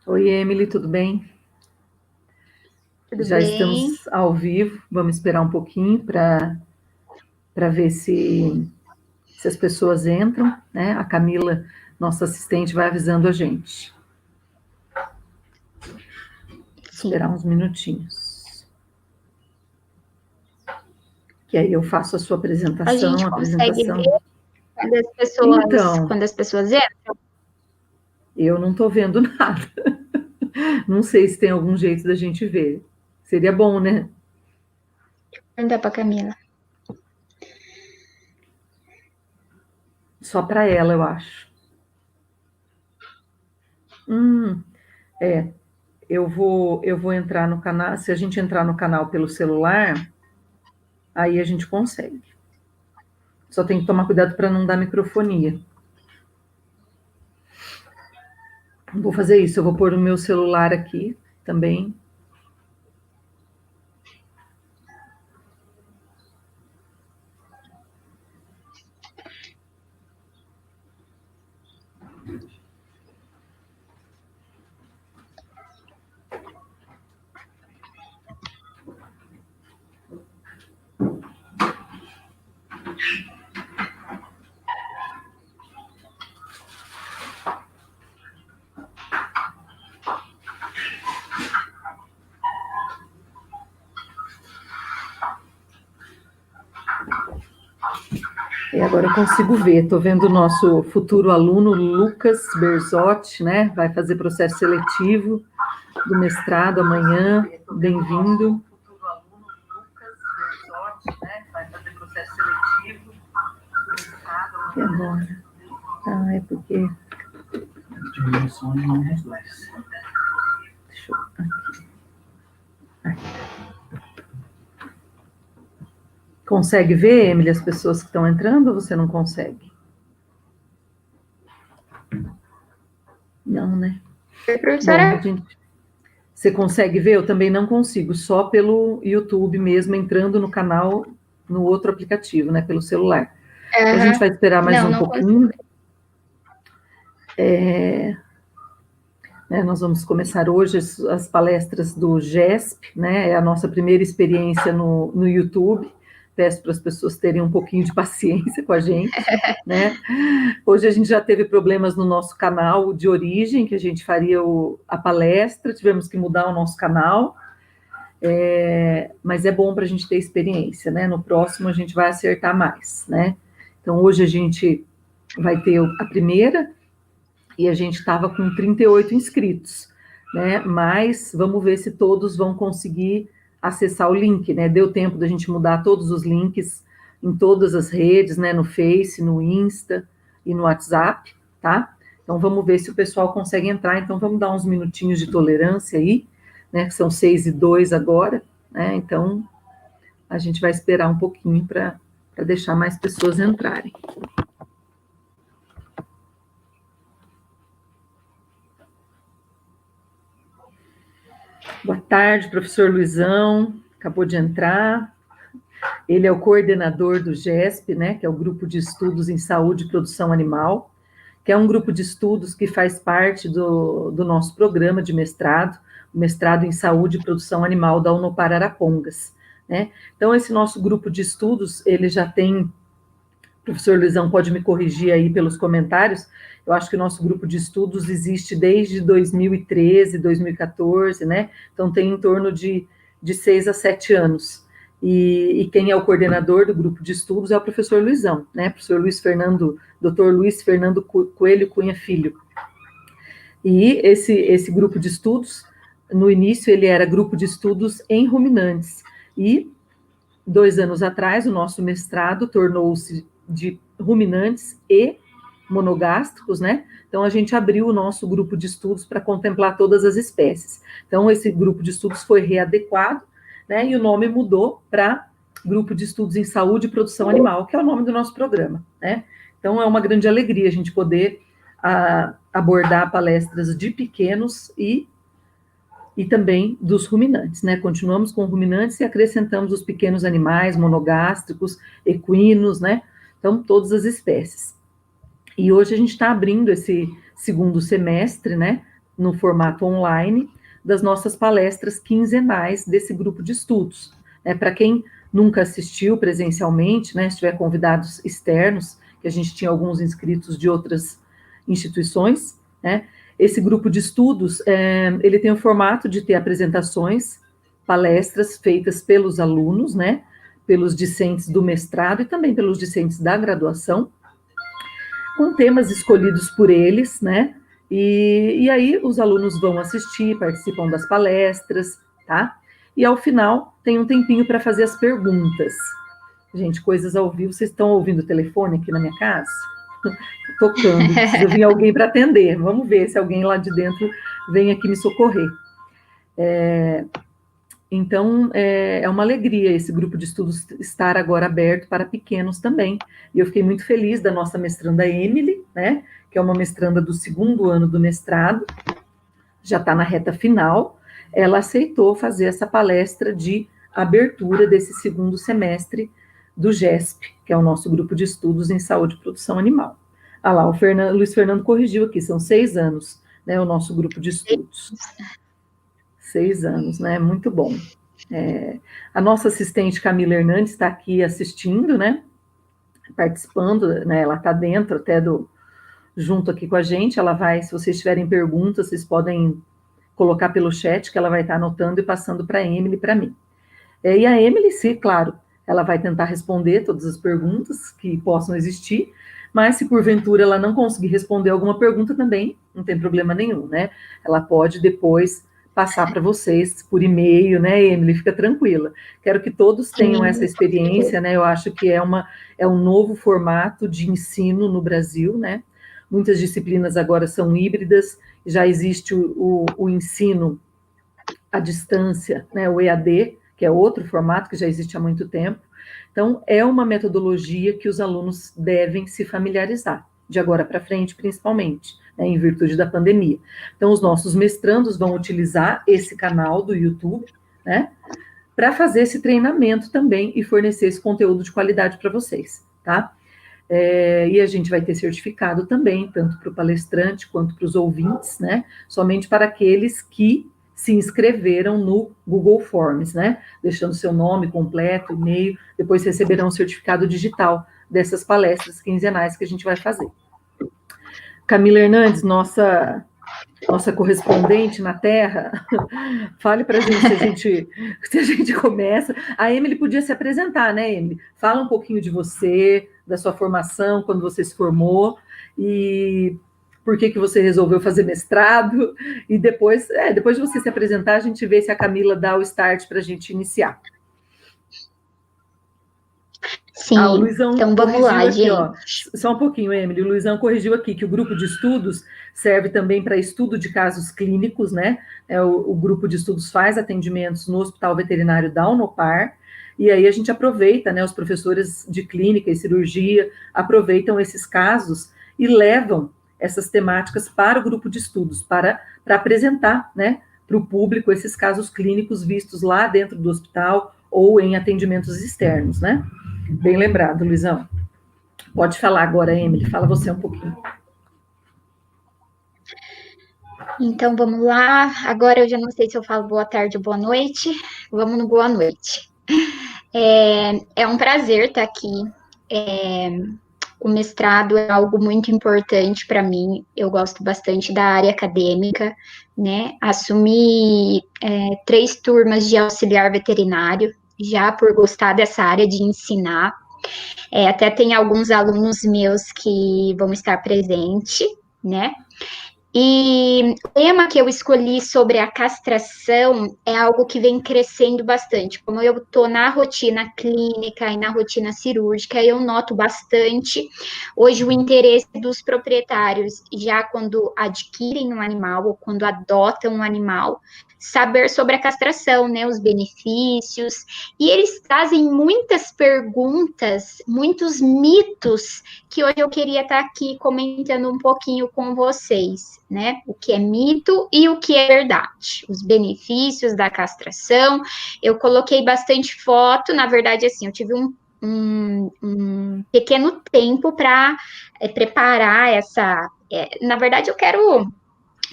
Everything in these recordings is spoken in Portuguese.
Oi, Emily, tudo bem? Tudo Já bem? estamos ao vivo, vamos esperar um pouquinho para ver se as pessoas entram, né? A Camila, nossa assistente, vai avisando a gente. Sim. Esperar uns minutinhos. Que aí eu faço a sua A gente consegue apresentação. ver quando as pessoas, Então, quando as pessoas entram? eu não estou vendo nada. Não sei se tem algum jeito da gente ver. Seria bom, né? Perguntar para Camila. Só para ela, eu acho. É, eu vou entrar no canal. Se a gente entrar no canal pelo celular, aí a gente consegue. Só tem que tomar cuidado para não dar microfonia. Vou fazer isso, eu vou pôr o meu celular aqui também. E agora eu consigo ver, estou vendo o nosso futuro aluno Lucas Berzotti, né? Vai fazer processo seletivo do mestrado amanhã. Bem-vindo. Futuro aluno Lucas Berzotti, né? Vai fazer processo seletivo do mestrado amanhã. E agora? Ah, é porque. Diminuição de números dois. Deixa eu. Aqui. Consegue ver, Emily, as pessoas que estão entrando ou você não consegue? Não, né? Bom, Professora? você consegue ver? Eu também não consigo, só pelo YouTube mesmo, entrando no canal, no outro aplicativo, né, pelo celular. Então, a gente Aham. vai esperar mais Não, um não consigo. pouquinho. Né, nós vamos começar hoje as palestras do GESP, né, é a nossa primeira experiência no YouTube. Peço para as pessoas terem um pouquinho de paciência com a gente, né? Hoje a gente já teve problemas no nosso canal de origem, que a gente faria a palestra, tivemos que mudar o nosso canal, mas é bom para a gente ter experiência, né? No próximo a gente vai acertar mais, né? Então hoje a gente vai ter a primeira e a gente estava com 38 inscritos, né? Mas vamos ver se todos vão conseguir acessar o link, né? Deu tempo da gente mudar todos os links em todas as redes, né? No Face, no Insta e no WhatsApp, tá? Então vamos ver se o pessoal consegue entrar. Então vamos dar uns minutinhos de tolerância aí, né? São 6:02 agora, né? Então a gente vai esperar um pouquinho para deixar mais pessoas entrarem. Boa tarde, professor Luizão, acabou de entrar. Ele é o coordenador do GESP, né, que é o Grupo de Estudos em Saúde e Produção Animal, que é um grupo de estudos que faz parte do nosso programa de mestrado, o mestrado em Saúde e Produção Animal da Unopar Arapongas, né? Então, esse nosso grupo de estudos, ele já tem, o professor Luizão pode me corrigir aí pelos comentários, eu acho que o nosso grupo de estudos existe desde 2013, 2014, né? Então, tem em torno de 6 a 7 anos. E quem é o coordenador do grupo de estudos é o professor Luizão, né? Professor Luiz Fernando, doutor Luiz Fernando Coelho Cunha Filho. E esse grupo de estudos, no início, ele era grupo de estudos em ruminantes. E 2 anos atrás, o nosso mestrado tornou-se de ruminantes e monogástricos, né? Então, a gente abriu o nosso grupo de estudos para contemplar todas as espécies. Então, esse grupo de estudos foi readequado, né? E o nome mudou para Grupo de Estudos em Saúde e Produção Animal, que é o nome do nosso programa, né? Então, é uma grande alegria a gente poder abordar palestras de pequenos e também dos ruminantes, né? Continuamos com ruminantes e acrescentamos os pequenos animais monogástricos, equinos, né? Então, todas as espécies. E hoje a gente está abrindo esse segundo semestre, né? no formato online das nossas palestras quinzenais desse grupo de estudos. Para quem nunca assistiu presencialmente, se tiver convidados externos, que a gente tinha alguns inscritos de outras instituições, esse grupo de estudos, ele tem o formato de ter apresentações, palestras feitas pelos alunos, pelos discentes do mestrado e também pelos discentes da graduação, com temas escolhidos por eles, e aí os alunos vão assistir, participam das palestras, tá? E ao final tem um tempinho para fazer as perguntas. Gente, coisas ao vivo, vocês estão ouvindo o telefone aqui na minha casa? Tocando, precisa vir alguém para atender. Vamos ver se alguém lá de dentro vem aqui me socorrer. Então, é uma alegria esse grupo de estudos estar agora aberto para pequenos também. E eu fiquei muito feliz da nossa mestranda Emily, que é uma mestranda do 2º ano do mestrado, já está na reta final. Ela aceitou fazer essa palestra de abertura desse 2º semestre do GESP, que é o nosso grupo de estudos em saúde e produção animal. Ah lá, o Luiz Fernando corrigiu aqui, são 6 anos, o nosso grupo de estudos. 6 anos, muito bom. A nossa assistente Camila Hernandes está aqui assistindo, participando, ela está dentro até junto aqui com a gente, ela vai, se vocês tiverem perguntas, vocês podem colocar pelo chat, que ela vai estar anotando e passando para a Emily e para mim. E a Emily, sim, claro, ela vai tentar responder todas as perguntas que possam existir, mas se porventura ela não conseguir responder alguma pergunta também, não tem problema nenhum, Ela pode depois passar para vocês por e-mail, Emily? Fica tranquila. Quero que todos tenham essa experiência, Eu acho que é um novo formato de ensino no Brasil, Muitas disciplinas agora são híbridas, já existe o ensino à distância, o EAD, que é outro formato que já existe há muito tempo. Então, é uma metodologia que os alunos devem se familiarizar, de agora para frente, principalmente, em virtude da pandemia. Então, os nossos mestrandos vão utilizar esse canal do YouTube, para fazer esse treinamento também e fornecer esse conteúdo de qualidade para vocês, tá? E a gente vai ter certificado também, tanto para o palestrante quanto para os ouvintes, somente para aqueles que se inscreveram no Google Forms, deixando seu nome completo, e-mail, depois receberão um certificado digital dessas palestras quinzenais que a gente vai fazer. Camila Hernandes, nossa correspondente na Terra, fale para a gente se a gente começa. A Emily podia se apresentar, Emily? Fala um pouquinho de você, da sua formação, quando você se formou, e por que você resolveu fazer mestrado, e depois de você se apresentar, a gente vê se a Camila dá o start para a gente iniciar. Sim, o Luizão então vamos lá, aqui, gente. Só um pouquinho, Emily. O Luizão corrigiu aqui que o grupo de estudos serve também para estudo de casos clínicos, O grupo de estudos faz atendimentos no Hospital Veterinário da Unopar, e aí a gente aproveita, os professores de clínica e cirurgia aproveitam esses casos e levam essas temáticas para o grupo de estudos, para apresentar, para o público esses casos clínicos vistos lá dentro do hospital ou em atendimentos externos, Bem lembrado, Luizão. Pode falar agora, Emily, fala você um pouquinho. Então, vamos lá. Agora eu já não sei se eu falo boa tarde ou boa noite. Vamos no boa noite. É um prazer estar aqui. O mestrado é algo muito importante para mim. Eu gosto bastante da área acadêmica, Assumi 3 turmas de auxiliar veterinário, já por gostar dessa área de ensinar. Até tem alguns alunos meus que vão estar presentes, E o tema que eu escolhi sobre a castração é algo que vem crescendo bastante. Como eu estou na rotina clínica e na rotina cirúrgica, eu noto bastante hoje o interesse dos proprietários, já quando adquirem um animal ou quando adotam um animal, saber sobre a castração, os benefícios. E eles trazem muitas perguntas, muitos mitos que hoje eu queria estar aqui comentando um pouquinho com vocês, O que é mito e o que é verdade, os benefícios da castração. Eu coloquei bastante foto, na verdade, assim, eu tive um pequeno tempo para preparar essa. Na verdade, eu quero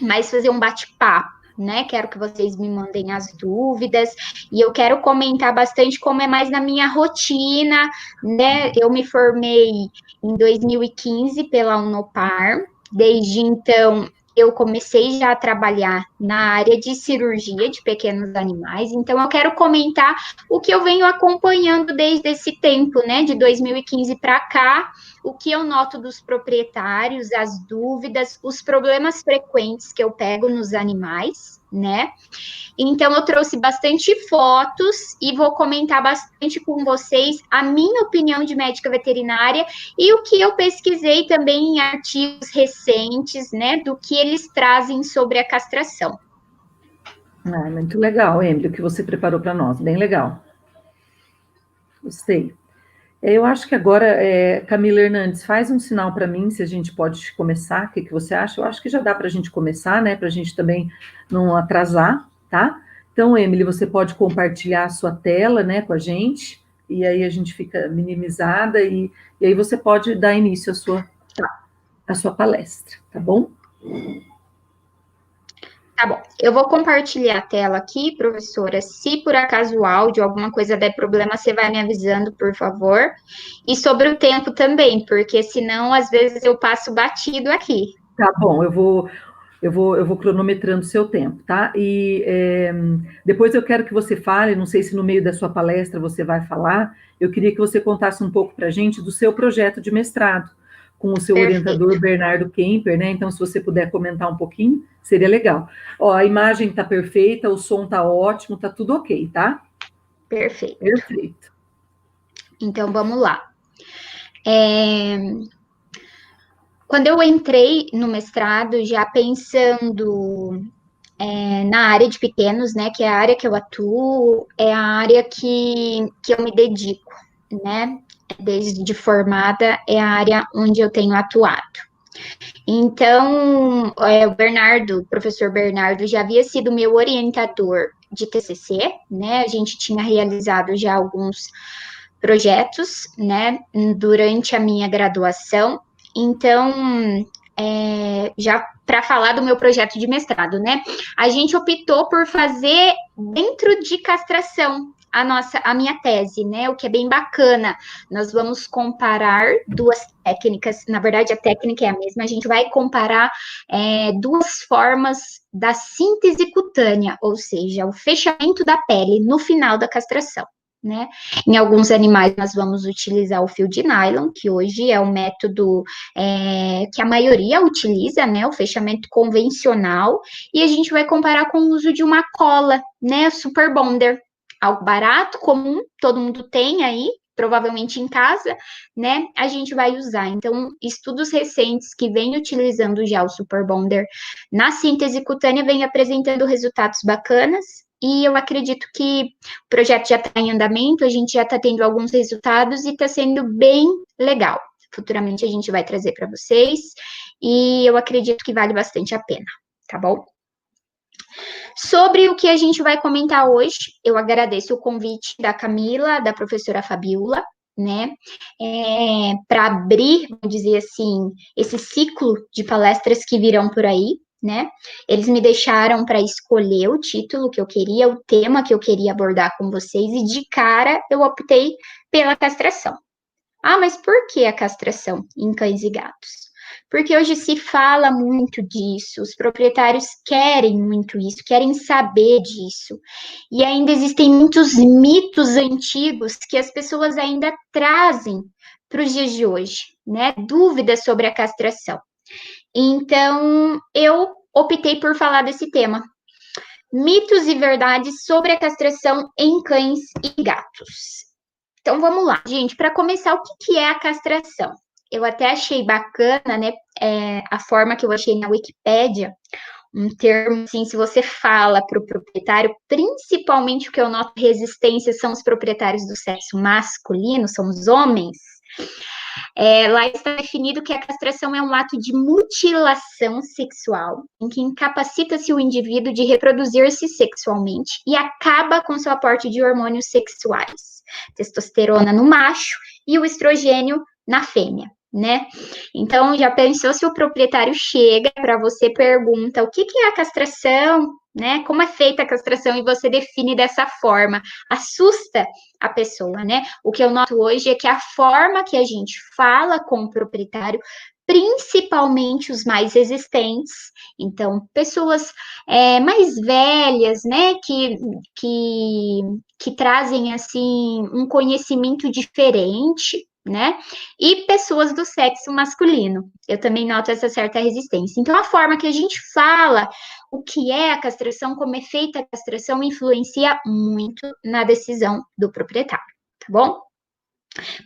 mais fazer um bate-papo, né? Quero que vocês me mandem as dúvidas e eu quero comentar bastante como é mais na minha rotina, né? Eu me formei em 2015 pela Unopar, desde então eu comecei já a trabalhar na área de cirurgia de pequenos animais, então eu quero comentar o que eu venho acompanhando desde esse tempo, né? De 2015 para cá, o que eu noto dos proprietários, as dúvidas, os problemas frequentes que eu pego nos animais, né? Então, eu trouxe bastante fotos e vou comentar bastante com vocês a minha opinião de médica veterinária e o que eu pesquisei também em artigos recentes, né, do que eles trazem sobre a castração. Muito legal, Emily, o que você preparou para nós, bem legal. Gostei. Eu acho que agora, Camila Hernandes, faz um sinal para mim, se a gente pode começar, o que você acha? Eu acho que já dá para a gente começar, né, para a gente também não atrasar, tá? Então, Emily, você pode compartilhar a sua tela, né, com a gente, e aí a gente fica minimizada, e aí você pode dar início à sua palestra, tá bom? Tá bom, eu vou compartilhar a tela aqui, professora. Se por acaso o áudio, alguma coisa der problema, você vai me avisando, por favor. E sobre o tempo também, porque senão, às vezes, eu passo batido aqui. Tá bom, eu vou cronometrando o seu tempo, tá? E depois eu quero que você fale, não sei se no meio da sua palestra você vai falar, eu queria que você contasse um pouco para a gente do seu projeto de mestrado, com o seu orientador Bernardo Kemper, né? Então, se você puder comentar um pouquinho, seria legal. Ó, a imagem está perfeita, o som está ótimo, está tudo ok, tá? Perfeito. Perfeito. Então, vamos lá. Quando eu entrei no mestrado, já pensando na área de pequenos, né, que é a área que eu atuo, é a área que eu me dedico, né, desde formada, é a área onde eu tenho atuado. Então, o professor Bernardo, já havia sido meu orientador de TCC, né, a gente tinha realizado já alguns projetos, né, durante a minha graduação. Então, já para falar do meu projeto de mestrado, né, a gente optou por fazer dentro de castração a minha tese, né, o que é bem bacana. Nós vamos comparar duas técnicas, na verdade a técnica é a mesma, a gente vai comparar duas formas da síntese cutânea, ou seja, o fechamento da pele no final da castração. Né? Em alguns animais, nós vamos utilizar o fio de nylon, que hoje é o método que a maioria utiliza, né? O fechamento convencional, e a gente vai comparar com o uso de uma cola, né? Super Bonder, algo barato, comum, todo mundo tem aí, provavelmente em casa, né? A gente vai usar. Então, estudos recentes que vêm utilizando já o Super Bonder na síntese cutânea vêm apresentando resultados bacanas. E eu acredito que o projeto já está em andamento, a gente já está tendo alguns resultados e está sendo bem legal. Futuramente a gente vai trazer para vocês e eu acredito que vale bastante a pena, tá bom? Sobre o que a gente vai comentar hoje, eu agradeço o convite da Camila, da professora Fabiola, né, para abrir, vamos dizer assim, esse ciclo de palestras que virão por aí, né? Eles me deixaram para escolher o título que eu queria, o tema que eu queria abordar com vocês, e de cara eu optei pela castração. Ah, mas por que a castração em cães e gatos? Porque hoje se fala muito disso, os proprietários querem muito isso, querem saber disso. E ainda existem muitos mitos antigos que as pessoas ainda trazem para os dias de hoje, né? Dúvidas sobre a castração. Então, eu optei por falar desse tema. Mitos e verdades sobre a castração em cães e gatos. Então, vamos lá, gente. Para começar, o que é a castração? Eu até achei bacana, né, a forma que eu achei na Wikipédia, um termo, assim, se você fala para o proprietário, principalmente o que eu noto resistência são os proprietários do sexo masculino, são os homens, lá está definido que a castração é um ato de mutilação sexual, em que incapacita-se o indivíduo de reproduzir-se sexualmente e acaba com seu aporte de hormônios sexuais, testosterona no macho e o estrogênio na fêmea. né? Então, já pensou se o proprietário chega para você e pergunta o que é a castração, né? Como é feita a castração e você define dessa forma? Assusta a pessoa, né? O que eu noto hoje é que a forma que a gente fala com o proprietário, principalmente os mais resistentes, então, pessoas mais velhas, né, que, que trazem, assim, um conhecimento diferente, né? E pessoas do sexo masculino. Eu também noto essa certa resistência. Então, a forma que a gente fala o que é a castração, como é feita a castração, influencia muito na decisão do proprietário, tá bom?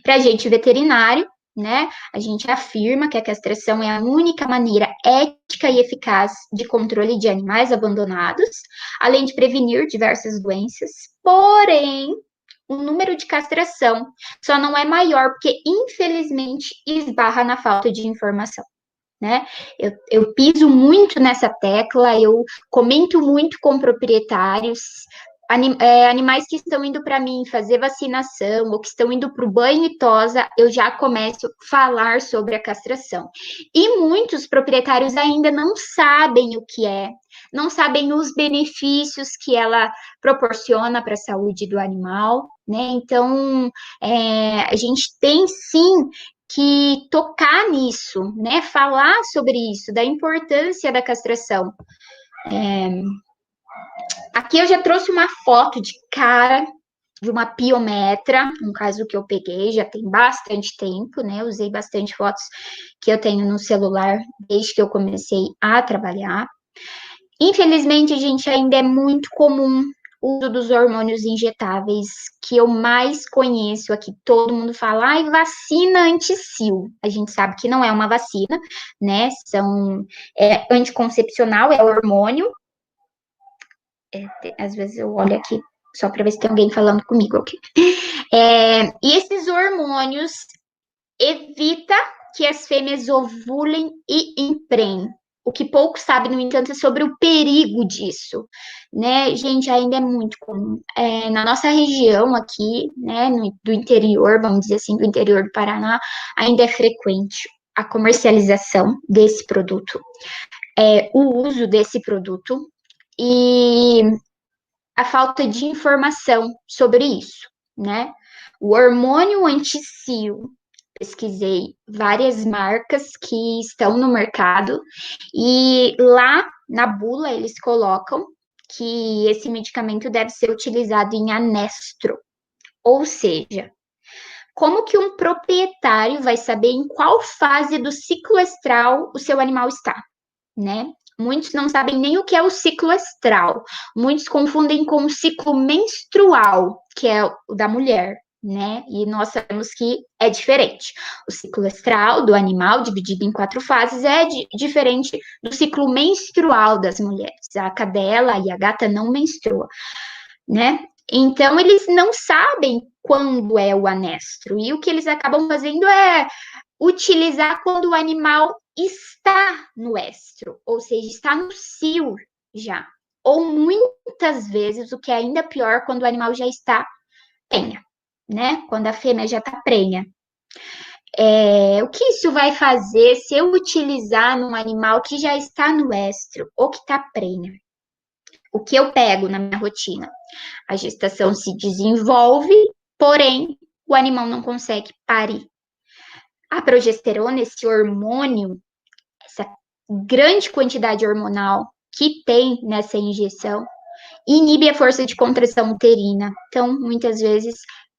Para a gente veterinário, né, a gente afirma que a castração é a única maneira ética e eficaz de controle de animais abandonados, além de prevenir diversas doenças. Porém, o número de castração só não é maior porque, infelizmente, esbarra na falta de informação. Né? Eu piso muito nessa tecla, eu comento muito com proprietários, animais que estão indo para mim fazer vacinação ou que estão indo para o banho e tosa, eu já começo a falar sobre a castração. E muitos proprietários ainda não sabem o que é, não sabem os benefícios que ela proporciona para a saúde do animal, né? Então, a gente tem sim que tocar nisso, né? Falar sobre isso, da importância da castração. Aqui eu já trouxe uma foto de cara de uma piometra, um caso que eu peguei já tem bastante tempo, né? Eu usei bastante fotos que eu tenho no celular desde que eu comecei a trabalhar. Infelizmente, gente, ainda é muito comum o uso dos hormônios injetáveis, que eu mais conheço aqui. Todo mundo fala, ai, vacina anti-sil. A gente sabe que não é uma vacina, né? Anticoncepcional, é hormônio. Às vezes eu olho aqui só para ver se tem alguém falando comigo aqui. E esses hormônios evita que as fêmeas ovulem e emprenhem. O que pouco sabe, no entanto, é sobre o perigo disso, né? Gente, ainda é muito comum. Na nossa região aqui, né, do interior, vamos dizer assim, do interior do Paraná, ainda é frequente a comercialização desse produto, o uso desse produto e a falta de informação sobre isso, né? O hormônio anti-cio, pesquisei várias marcas que estão no mercado e lá na bula eles colocam que esse medicamento deve ser utilizado em anestro, ou seja, como que um proprietário vai saber em qual fase do ciclo estral o seu animal está, né? Muitos não sabem nem o que é o ciclo estral. Muitos confundem com o ciclo menstrual, que é o da mulher, né? E nós sabemos que é diferente. O ciclo estral do animal, dividido em 4 fases, é diferente do ciclo menstrual das mulheres. A cadela e a gata não menstruam, né? Então, eles não sabem quando é o anestro. E o que eles acabam fazendo é utilizar quando o animal está no estro, ou seja, está no cio já. Ou muitas vezes, o que é ainda pior, quando o animal já está prenha, né? Quando a fêmea já está prenha. O que isso vai fazer se eu utilizar num animal que já está no estro ou que está prenha? O que eu pego na minha rotina? A gestação se desenvolve, porém, o animal não consegue parir. A progesterona, esse hormônio, essa grande quantidade hormonal que tem nessa injeção, inibe a força de contração uterina. Então, muitas vezes,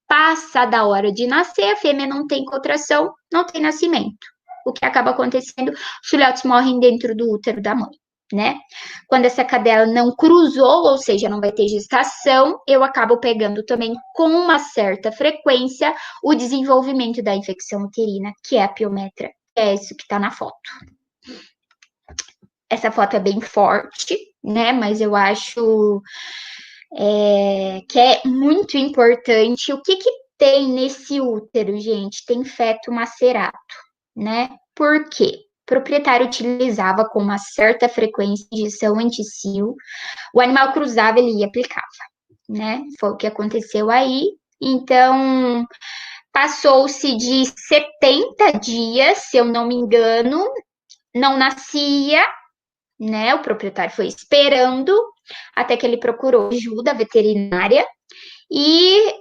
passa da hora de nascer, a fêmea não tem contração, não tem nascimento. O que acaba acontecendo, os filhotes morrem dentro do útero da mãe, né? Quando essa cadela não cruzou, ou seja, não vai ter gestação, eu acabo pegando também com uma certa frequência o desenvolvimento da infecção uterina, que é a piometra, que é isso que está na foto. Essa foto é bem forte, né? Mas eu acho que é muito importante. O que tem nesse útero, gente? Tem feto macerato, né? Por quê? O proprietário utilizava com uma certa frequência injeção anti-cio, o animal cruzava, ele ia aplicava, né? Foi o que aconteceu aí. Então, Passou-se de 70 dias, se eu não me engano, não nascia, né? O proprietário foi esperando até que ele procurou ajuda veterinária e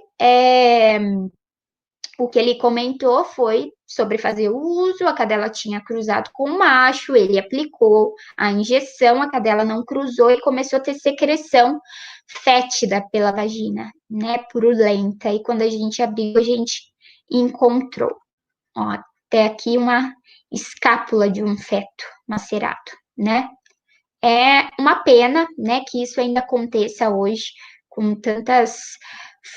o que ele comentou foi sobre fazer o uso, a cadela tinha cruzado com o macho, ele aplicou a injeção, a cadela não cruzou e começou a ter secreção fétida pela vagina, né, purulenta, e quando a gente abriu, a gente encontrou, ó, até aqui uma escápula de um feto macerado, né. É uma pena, né, que isso ainda aconteça hoje, com tantas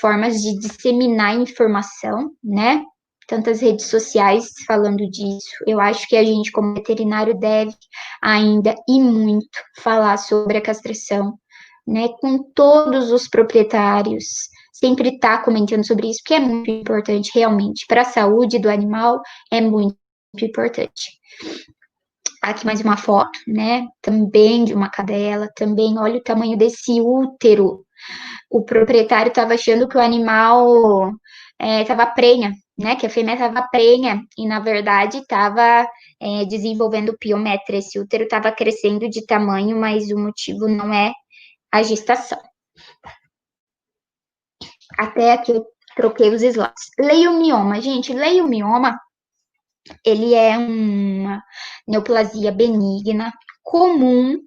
formas de disseminar informação, né? Tantas redes sociais falando disso. Eu acho que a gente, como veterinário, deve ainda e muito falar sobre a castração, né? Com todos os proprietários. Sempre estar comentando sobre isso, porque é muito importante, realmente. Para a saúde do animal, é muito importante. Aqui mais uma foto, né? Também de uma cadela, também olha o tamanho desse útero. O proprietário estava achando que o animal estava prenha, né? Que a fêmea estava prenha, e na verdade estava desenvolvendo piometra. Esse útero estava crescendo de tamanho, mas o motivo não é a gestação. Até aqui eu troquei os slides. Leiomioma, gente, leiomioma, ele é uma neoplasia benigna, comum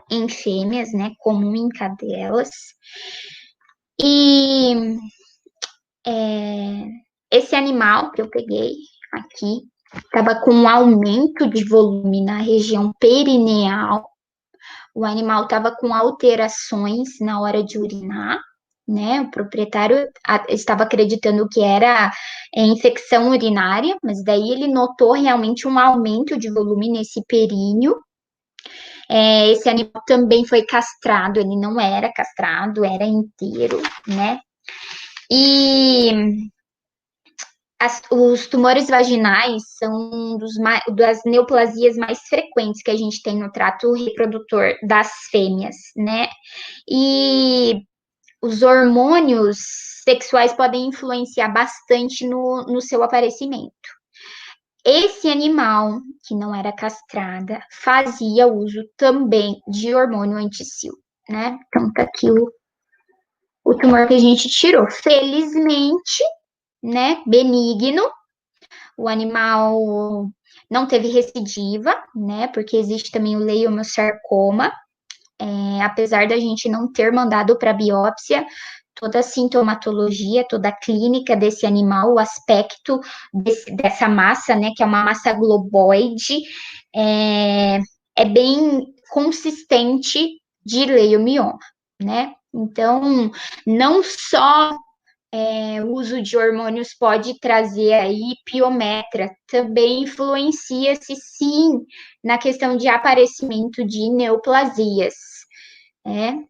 em fêmeas, né? Comum em cadelas. E esse animal que eu peguei aqui estava com um aumento de volume na região perineal. O animal estava com alterações na hora de urinar, né? O proprietário estava acreditando que era infecção urinária, mas daí ele notou realmente um aumento de volume nesse períneo. Esse animal também foi castrado, ele não era castrado, era inteiro, né? E os tumores vaginais são das neoplasias mais frequentes que a gente tem no trato reprodutor das fêmeas, né? E os hormônios sexuais podem influenciar bastante no seu aparecimento. Esse animal, que não era castrada, fazia uso também de hormônio anti-cio, né? Então, tá aqui o tumor que a gente tirou. Felizmente, né, benigno, o animal não teve recidiva, né, porque existe também o leiomyosarcoma, apesar da gente não ter mandado para biópsia, toda a sintomatologia, toda a clínica desse animal, o aspecto dessa massa, né, que é uma massa globoide, é bem consistente de leiomioma, né, então, não só o uso de hormônios pode trazer aí piometra, também influencia-se sim na questão de aparecimento de neoplasias, né?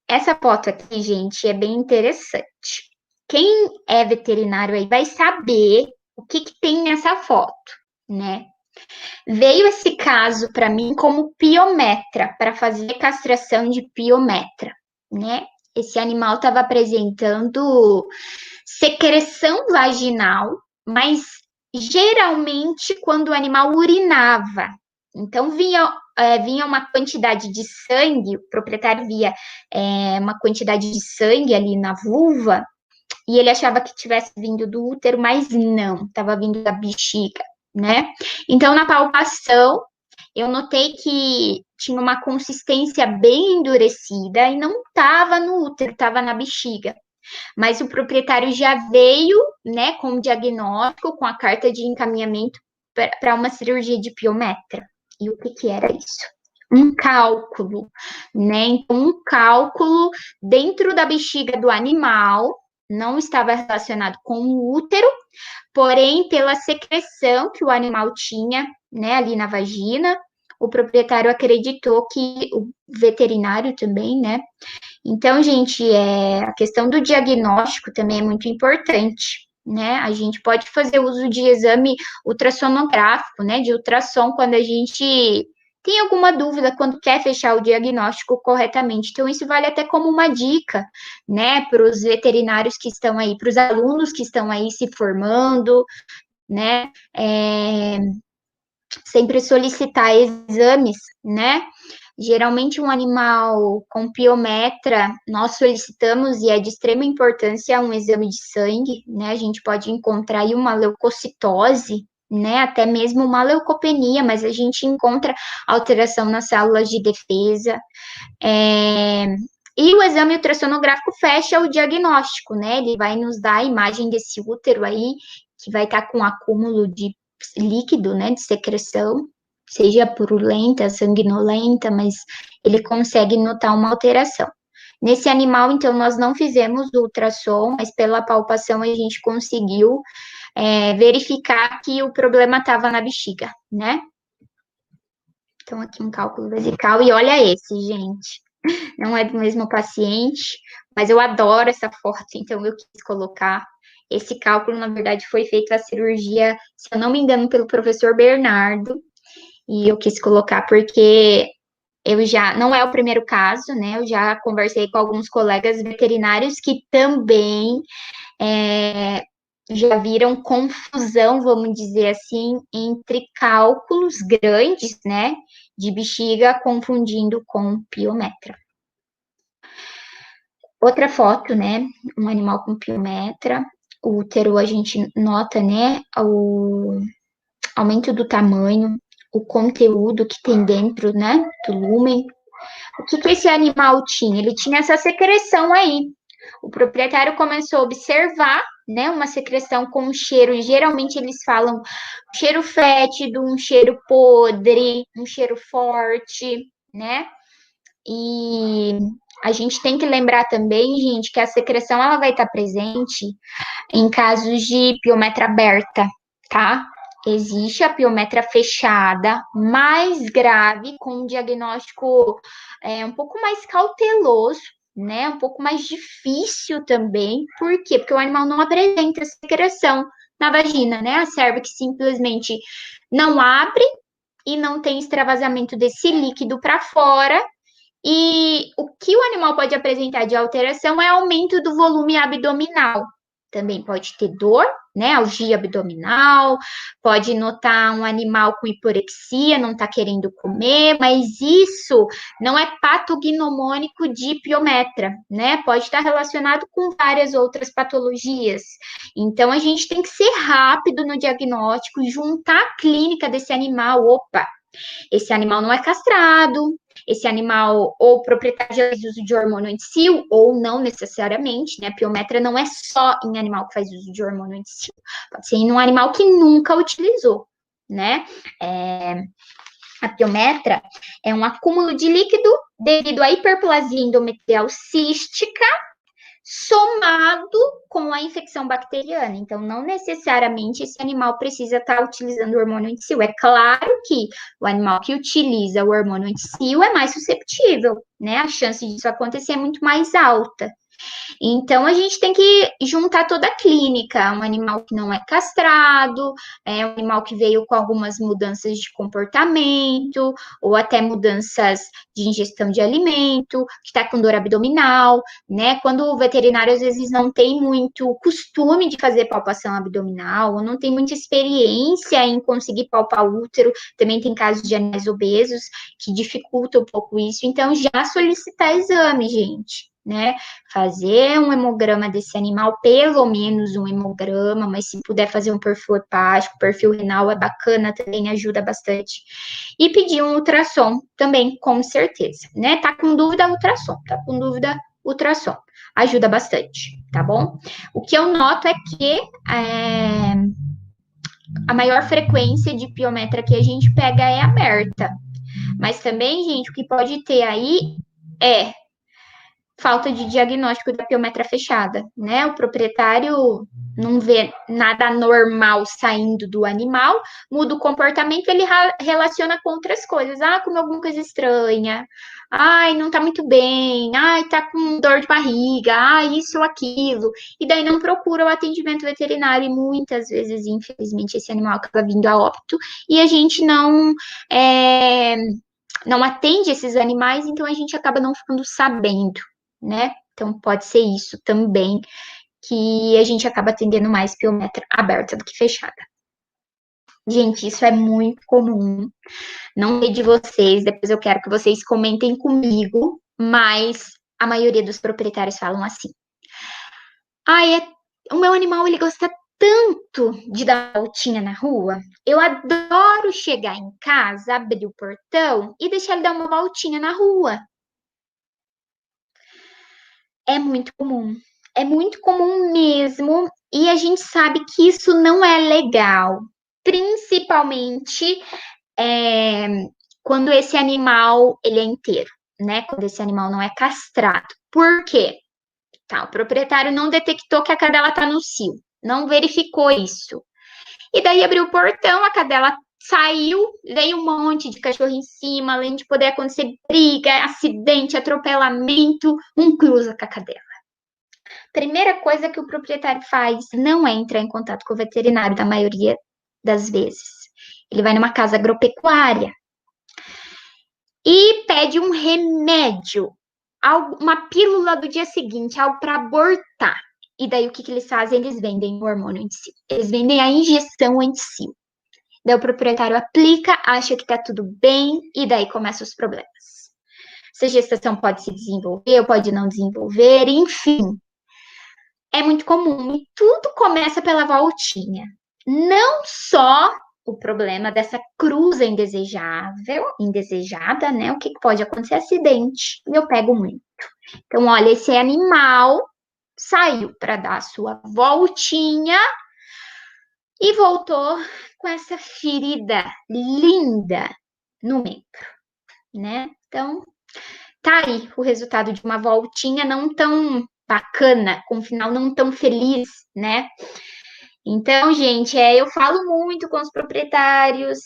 Essa foto aqui, gente, é bem interessante. Quem é veterinário aí vai saber o que tem nessa foto, né? Veio esse caso para mim como piometra, para fazer castração de piometra, né? Esse animal estava apresentando secreção vaginal, mas geralmente quando o animal urinava. Então vinha uma quantidade de sangue, o proprietário via uma quantidade de sangue ali na vulva, e ele achava que tivesse vindo do útero, mas não, estava vindo da bexiga, né? Então, na palpação, eu notei que tinha uma consistência bem endurecida e não estava no útero, estava na bexiga. Mas o proprietário já veio, né, com o diagnóstico, com a carta de encaminhamento para uma cirurgia de piometra. E o que era isso? Um cálculo, né? Então, um cálculo dentro da bexiga do animal, não estava relacionado com o útero, porém, pela secreção que o animal tinha, né, ali na vagina, o proprietário acreditou que o veterinário também, né? Então, gente, a questão do diagnóstico também é muito importante, né? A gente pode fazer uso de exame ultrassonográfico, né? De ultrassom, quando a gente tem alguma dúvida quando quer fechar o diagnóstico corretamente. Então, isso vale até como uma dica, né, para os veterinários que estão aí, para os alunos que estão aí se formando, né, sempre solicitar exames, né, geralmente um animal com piometra, nós solicitamos, e é de extrema importância, um exame de sangue, né, a gente pode encontrar aí uma leucocitose, né, até mesmo uma leucopenia, mas a gente encontra alteração nas células de defesa, e o exame ultrassonográfico fecha o diagnóstico, né, ele vai nos dar a imagem desse útero aí, que vai estar com acúmulo de líquido, né, de secreção, seja purulenta, sanguinolenta, mas ele consegue notar uma alteração. Nesse animal, então, nós não fizemos o ultrassom, mas pela palpação a gente conseguiu verificar que o problema estava na bexiga, né? Então, aqui um cálculo vesical, e olha esse, gente. Não é do mesmo paciente, mas eu adoro essa foto, então eu quis colocar. Esse cálculo, na verdade, foi feito a cirurgia, se eu não me engano, pelo professor Bernardo, e eu quis colocar porque eu já, não é o primeiro caso, né? Eu já conversei com alguns colegas veterinários que também já viram confusão, vamos dizer assim, entre cálculos grandes, né? De bexiga confundindo com piometra. Outra foto, né? Um animal com piometra. O útero a gente nota, né? O aumento do tamanho, o conteúdo que tem dentro, né? Do lúmen. O que esse animal tinha? Ele tinha essa secreção aí. O proprietário começou a observar, né? Uma secreção com um cheiro. Geralmente eles falam um cheiro fétido, um cheiro podre, um cheiro forte, né? E a gente tem que lembrar também, gente, que a secreção ela vai estar presente em casos de piometra aberta, tá? Existe a piometra fechada, mais grave, com um diagnóstico um pouco mais cauteloso, né? Um pouco mais difícil também. Por quê? Porque o animal não apresenta secreção na vagina, né? A cervix simplesmente não abre e não tem extravasamento desse líquido para fora. E o que o animal pode apresentar de alteração é aumento do volume abdominal. Também pode ter dor, né? Algia abdominal, pode notar um animal com hiporexia, não está querendo comer, mas isso não é patognomônico de piometra, né? Pode estar relacionado com várias outras patologias. Então, a gente tem que ser rápido no diagnóstico, juntar a clínica desse animal. Opa, esse animal não é castrado, esse animal ou proprietário já faz uso de hormônio anti-cio, ou não necessariamente, né? A piometra não é só em animal que faz uso de hormônio anti-cio, pode ser em um animal que nunca utilizou, né? A piometra é um acúmulo de líquido devido à hiperplasia endometrial cística, somado com a infecção bacteriana. Então, não necessariamente esse animal precisa estar utilizando o hormônio anti-cio. É claro que o animal que utiliza o hormônio anti-cio é mais susceptível, né? A chance disso acontecer é muito mais alta. Então, a gente tem que juntar toda a clínica, um animal que não é castrado, um animal que veio com algumas mudanças de comportamento, ou até mudanças de ingestão de alimento, que está com dor abdominal, né? Quando o veterinário, às vezes, não tem muito costume de fazer palpação abdominal, ou não tem muita experiência em conseguir palpar o útero, também tem casos de animais obesos, que dificulta um pouco isso, então já solicitar exame, gente, né? Fazer um hemograma desse animal, pelo menos um hemograma, mas se puder fazer um perfil hepático, perfil renal é bacana, também ajuda bastante. E pedir um ultrassom também, com certeza, né? Tá com dúvida, ultrassom, tá com dúvida, ultrassom. Ajuda bastante, tá bom? O que eu noto é que a maior frequência de piometra que a gente pega é aberta. Mas também, gente, o que pode ter aí é falta de diagnóstico da piometra fechada, né? O proprietário não vê nada normal saindo do animal, muda o comportamento, ele relaciona com outras coisas. Ah, comeu alguma coisa estranha. Ai, não tá muito bem. Ai, tá com dor de barriga. Ai, isso ou aquilo. E daí não procura o atendimento veterinário e muitas vezes, infelizmente, esse animal acaba vindo a óbito e a gente não não atende esses animais, então a gente acaba não ficando sabendo, né? Então pode ser isso também, que a gente acaba atendendo mais piometra aberta do que fechada. Gente, isso é muito comum. Não sei de vocês, depois eu quero que vocês comentem comigo, mas a maioria dos proprietários falam assim. O meu animal, ele gosta tanto de dar voltinha na rua. Eu adoro chegar em casa, abrir o portão e deixar ele dar uma voltinha na rua. É muito comum. É muito comum mesmo. E a gente sabe que isso não é legal. Principalmente quando esse animal ele é inteiro, né? Quando esse animal não é castrado. Por quê? Tá, o proprietário não detectou que a cadela tá no cio, não verificou isso. E daí abriu o portão, a cadela saiu, veio um monte de cachorro em cima, além de poder acontecer briga, acidente, atropelamento, um cruza com a cadela. Primeira coisa que o proprietário faz não é entrar em contato com o veterinário, da maioria das vezes. Ele vai numa casa agropecuária e pede um remédio, uma pílula do dia seguinte, algo para abortar. E daí o que eles fazem? Eles vendem o hormônio em si. Eles vendem a injeção em si. Daí o proprietário aplica, acha que tá tudo bem, e daí começam os problemas. Essa gestação pode se desenvolver, ou pode não desenvolver, enfim. É muito comum. E tudo começa pela voltinha. Não só o problema dessa cruza indesejada, né? O que pode acontecer? Acidente. Eu pego muito. Então, olha, esse animal saiu para dar a sua voltinha e voltou com essa ferida linda no membro, né? Então, tá aí o resultado de uma voltinha não tão bacana, com um final não tão feliz, né? Então, gente, eu falo muito com os proprietários.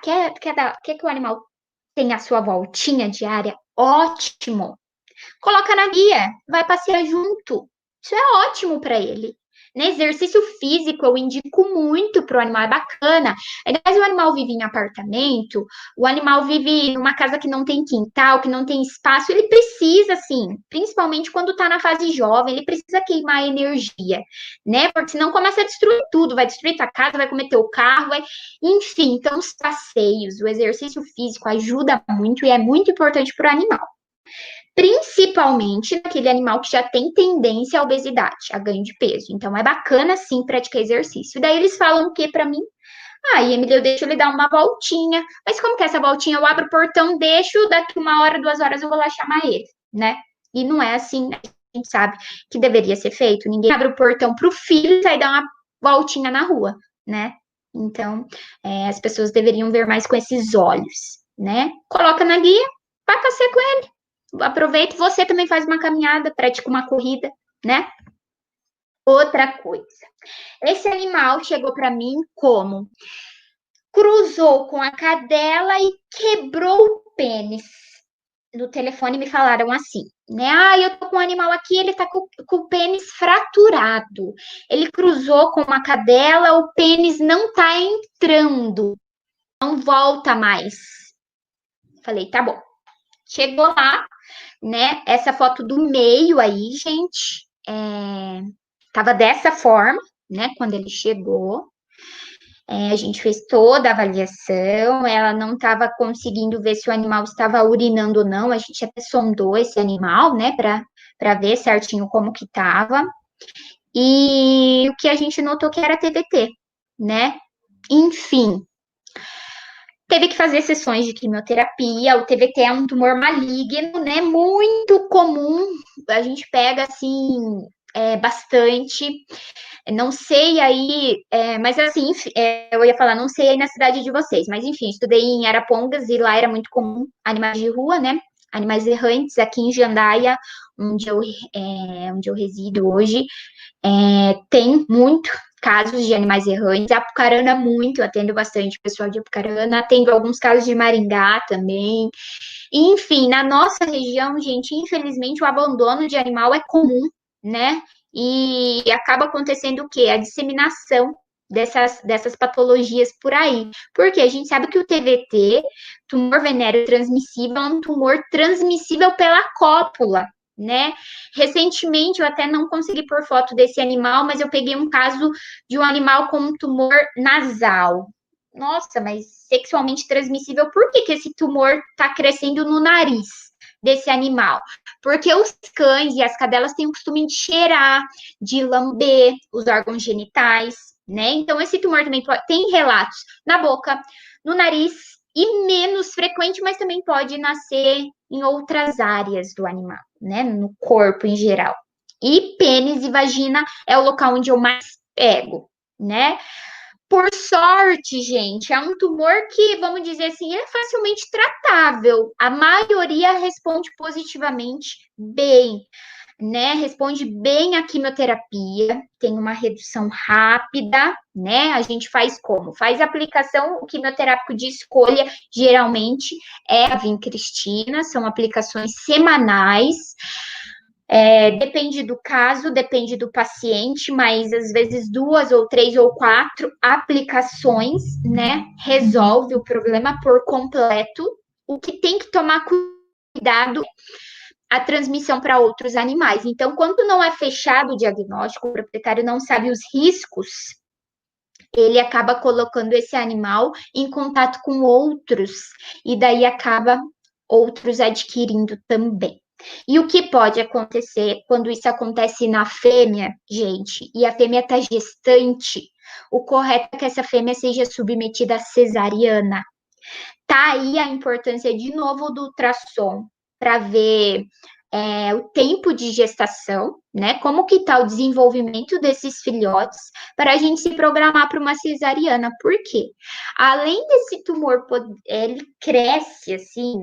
Quer que o animal tenha a sua voltinha diária? Ótimo. Coloca na guia, vai passear junto. Isso é ótimo para ele. No exercício físico, eu indico muito para o animal, é bacana. Aliás, o animal vive em apartamento, o animal vive numa casa que não tem quintal, que não tem espaço, ele precisa, assim, principalmente quando está na fase jovem, ele precisa queimar energia, né? Porque senão começa a destruir tudo, vai destruir tua casa, vai comer teu carro, enfim. Então, os passeios, o exercício físico ajuda muito e é muito importante para o animal. Principalmente naquele animal que já tem tendência à obesidade, a ganho de peso. Então, é bacana, sim, praticar exercício. Daí eles falam o que para mim? Emília, eu deixo ele dar uma voltinha. Mas como que é essa voltinha? Eu abro o portão, deixo, daqui 1 hora, 2 horas eu vou lá chamar ele, né? E não é assim, né? A gente sabe que deveria ser feito. Ninguém abre o portão pro filho e sai dar uma voltinha na rua, né? Então, as pessoas deveriam ver mais com esses olhos, né? Coloca na guia, vai passear com ele. Aproveita, você também faz uma caminhada, pratica uma corrida, né? Outra coisa. Esse animal chegou para mim como? Cruzou com a cadela e quebrou o pênis. No telefone me falaram assim, né? Eu tô com um animal aqui, ele tá com o pênis fraturado. Ele cruzou com uma cadela, o pênis não tá entrando. Não volta mais. Falei, tá bom. Chegou lá, né? Essa foto do meio aí, gente, tava dessa forma, né? Quando ele chegou, a gente fez toda a avaliação, ela não estava conseguindo ver se o animal estava urinando ou não, a gente até sondou esse animal, né? Para ver certinho como que tava. E o que a gente notou que era TBT, né? Enfim, teve que fazer sessões de quimioterapia. O TBT é um tumor maligno, né? Muito comum. A gente pega assim bastante. Não sei aí, mas assim, eu ia falar, não sei aí na cidade de vocês, mas enfim, estudei em Arapongas e lá era muito comum animais de rua, né? Animais errantes. Aqui em Jandaia, onde eu resido hoje, tem muito casos de animais errantes. Apucarana muito, atendo bastante pessoal de Apucarana, atendo alguns casos de Maringá também. Enfim, na nossa região, gente, infelizmente o abandono de animal é comum, né? E acaba acontecendo o quê? A disseminação dessas patologias por aí. Porque a gente sabe que o TVT, tumor venéreo transmissível, é um tumor transmissível pela cópula, né? Recentemente, eu até não consegui pôr foto desse animal, mas eu peguei um caso de um animal com um tumor nasal. Nossa, mas sexualmente transmissível, por que esse tumor está crescendo no nariz desse animal? Porque os cães e as cadelas têm o costume de cheirar, de lamber os órgãos genitais, né? Então, esse tumor também tem relatos na boca, no nariz, e menos frequente, mas também pode nascer em outras áreas do animal, né? No corpo em geral. E pênis e vagina é o local onde eu mais pego, né? Por sorte, gente, é um tumor que, vamos dizer assim, é facilmente tratável. A maioria responde positivamente bem, né? Responde bem à quimioterapia, tem uma redução rápida, né? A gente faz como? Faz aplicação, o quimioterápico de escolha, geralmente, é a vincristina, são aplicações semanais. Depende do caso, depende do paciente, mas às vezes 2 ou 3 ou 4 aplicações, né, resolve o problema por completo. O que tem que tomar cuidado a transmissão para outros animais. Então, quando não é fechado o diagnóstico, o proprietário não sabe os riscos, ele acaba colocando esse animal em contato com outros, e daí acaba outros adquirindo também. E o que pode acontecer quando isso acontece na fêmea, gente, e a fêmea está gestante, o correto é que essa fêmea seja submetida à cesariana. Tá aí a importância, de novo, do ultrassom, para ver o tempo de gestação, né? Como que está o desenvolvimento desses filhotes, para a gente se programar para uma cesariana. Por quê? Além desse tumor, ele cresce, assim,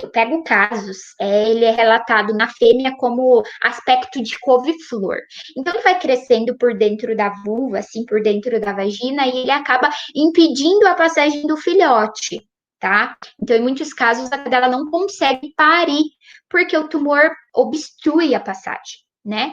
eu pego casos, ele é relatado na fêmea como aspecto de couve-flor. Então, ele vai crescendo por dentro da vulva, assim, por dentro da vagina, e ele acaba impedindo a passagem do filhote, tá? Então, em muitos casos, a cadela não consegue parir, porque o tumor obstrui a passagem, né?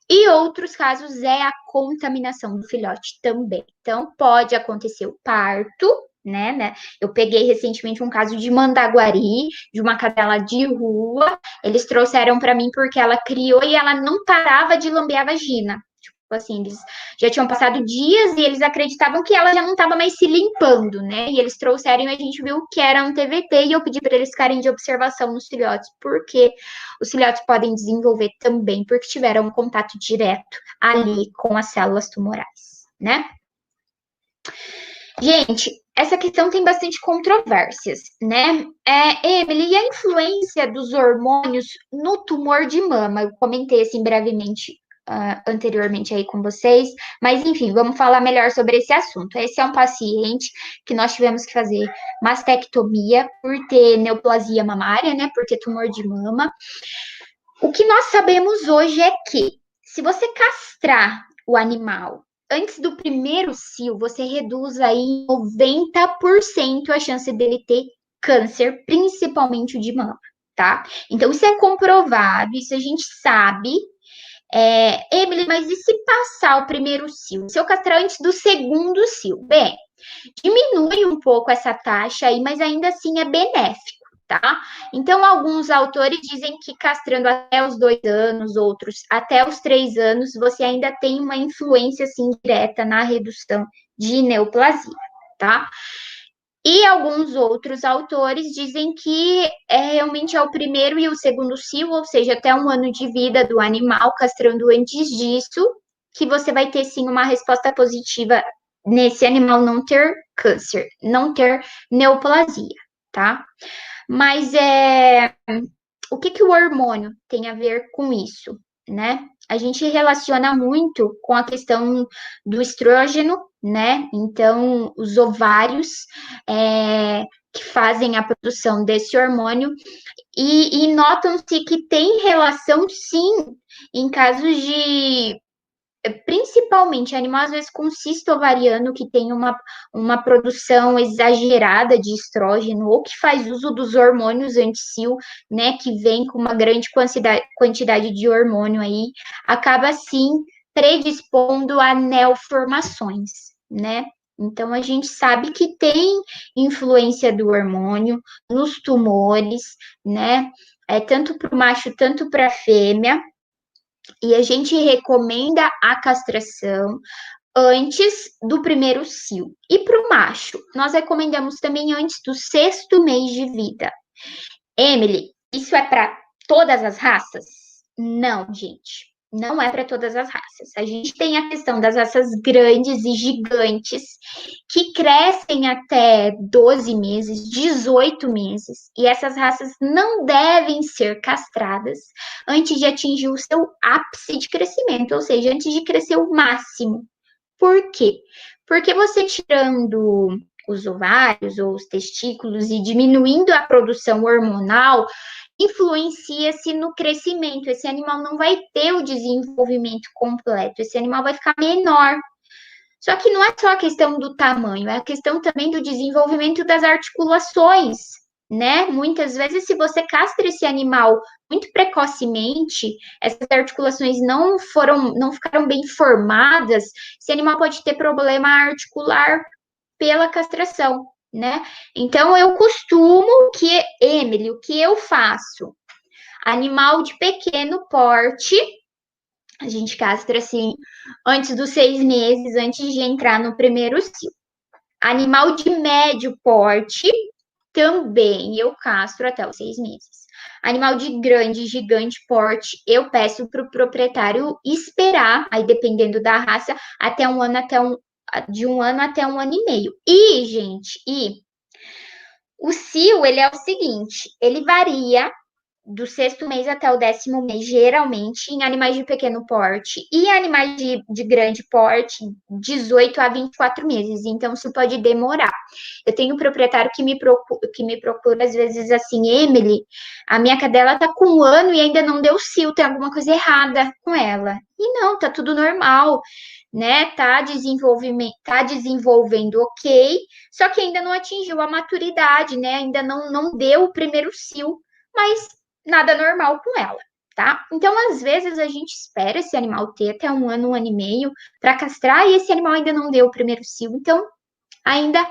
E outros casos é a contaminação do filhote também. Então, pode acontecer o parto, né? Eu peguei recentemente um caso de Mandaguari, de uma cadela de rua. Eles trouxeram para mim porque ela criou e ela não parava de lamber a vagina. Tipo assim, eles já tinham passado dias e eles acreditavam que ela já não estava mais se limpando, né? E eles trouxeram e a gente viu que era um TVT e eu pedi para eles ficarem de observação nos filhotes, porque os filhotes podem desenvolver também, porque tiveram um contato direto ali com as células tumorais, né? Gente, essa questão tem bastante controvérsias, né? Emily, e a influência dos hormônios no tumor de mama? Eu comentei assim brevemente anteriormente aí com vocês, mas enfim, vamos falar melhor sobre esse assunto. Esse é um paciente que nós tivemos que fazer mastectomia por ter neoplasia mamária, né? Por ter tumor de mama. O que nós sabemos hoje é que, se você castrar o animal antes do primeiro cio, você reduz aí em 90% a chance dele ter câncer, principalmente o de mama, tá? Então, isso é comprovado, isso a gente sabe. Emily, mas e se passar o primeiro cio? Se eu castrar antes do segundo cio? Bem, diminui um pouco essa taxa aí, mas ainda assim é benéfico, tá? Então, alguns autores dizem que castrando até os 2 anos, outros até os 3 anos, você ainda tem uma influência, assim, direta na redução de neoplasia, tá? E alguns outros autores dizem que realmente é o primeiro e o segundo cio, ou seja, até 1 ano de vida do animal, castrando antes disso, que você vai ter, sim, uma resposta positiva nesse animal não ter câncer, não ter neoplasia, tá? Mas o que o hormônio tem a ver com isso, né? A gente relaciona muito com a questão do estrógeno, né? Então, os ovários que fazem a produção desse hormônio e notam-se que tem relação, sim, em casos de principalmente animais, às vezes, com cisto ovariano, que tem uma produção exagerada de estrógeno, ou que faz uso dos hormônios anti-cio, né, que vem com uma grande quantidade de hormônio aí, acaba, sim, predispondo a neoformações, né? Então, a gente sabe que tem influência do hormônio nos tumores, né? Tanto para o macho, tanto para a fêmea. E a gente recomenda a castração antes do primeiro cio. E para o macho, nós recomendamos também antes do 6º mês de vida. Emily, isso é para todas as raças? Não, gente. Não é para todas as raças. A gente tem a questão das raças grandes e gigantes, que crescem até 12 meses, 18 meses, e essas raças não devem ser castradas antes de atingir o seu ápice de crescimento, ou seja, antes de crescer o máximo. Por quê? Porque você tirando os ovários ou os testículos e diminuindo a produção hormonal, influencia-se no crescimento. Esse animal não vai ter o desenvolvimento completo, esse animal vai ficar menor. Só que não é só a questão do tamanho, é a questão também do desenvolvimento das articulações, né? Muitas vezes, se você castra esse animal muito precocemente, essas articulações não ficaram bem formadas, esse animal pode ter problema articular pela castração, né? Então, eu costumo Emily, o que eu faço? Animal de pequeno porte, a gente castra assim antes dos 6 meses, antes de entrar no primeiro cio. Animal de médio porte, também eu castro até os 6 meses. Animal de grande, gigante porte, eu peço para o proprietário esperar, aí dependendo da raça, até um ano, de 1 ano até 1 ano e meio. E, gente, o cio, ele é o seguinte, ele varia do 6º mês até o 10º mês, geralmente, em animais de pequeno porte, e animais de grande porte, 18 a 24 meses. Então, isso pode demorar. Eu tenho um proprietário que me procura às vezes assim, Emily, a minha cadela tá com 1 ano e ainda não deu cio, tem alguma coisa errada com ela. E não, tá tudo normal, né? Tá desenvolvendo ok, só que ainda não atingiu a maturidade, né? Ainda não deu o primeiro cio, mas nada normal com ela, tá? Então, às vezes, a gente espera esse animal ter até 1 ano, 1 ano e meio para castrar, e esse animal ainda não deu o primeiro cio, então ainda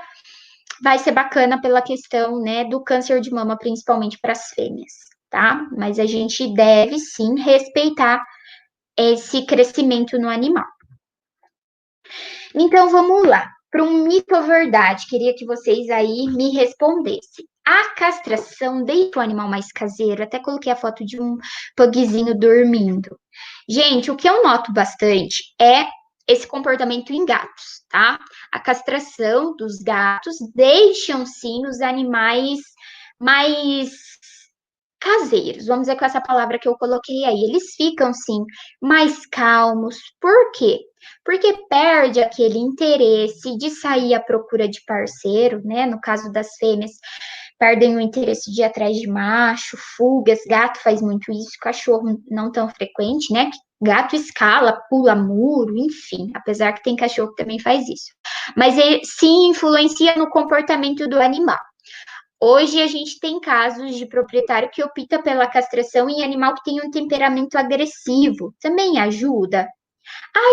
vai ser bacana pela questão, né, do câncer de mama, principalmente para as fêmeas, tá? Mas a gente deve sim respeitar esse crescimento no animal. Então, vamos lá. Para um mito ou verdade, queria que vocês aí me respondessem. A castração deixa o animal mais caseiro, até coloquei a foto de um pugzinho dormindo. Gente, o que eu noto bastante é esse comportamento em gatos, tá? A castração dos gatos deixam sim os animais mais caseiros, vamos dizer com essa palavra que eu coloquei aí, eles ficam, sim, mais calmos. Por quê? Porque perde aquele interesse de sair à procura de parceiro, né? No caso das fêmeas, perdem o interesse de ir atrás de macho, fugas, gato faz muito isso, cachorro não tão frequente, né? Gato escala, pula muro, enfim, apesar que tem cachorro que também faz isso. Mas ele, sim, influencia no comportamento do animal. Hoje a gente tem casos de proprietário que opta pela castração em animal que tem um temperamento agressivo. Também ajuda?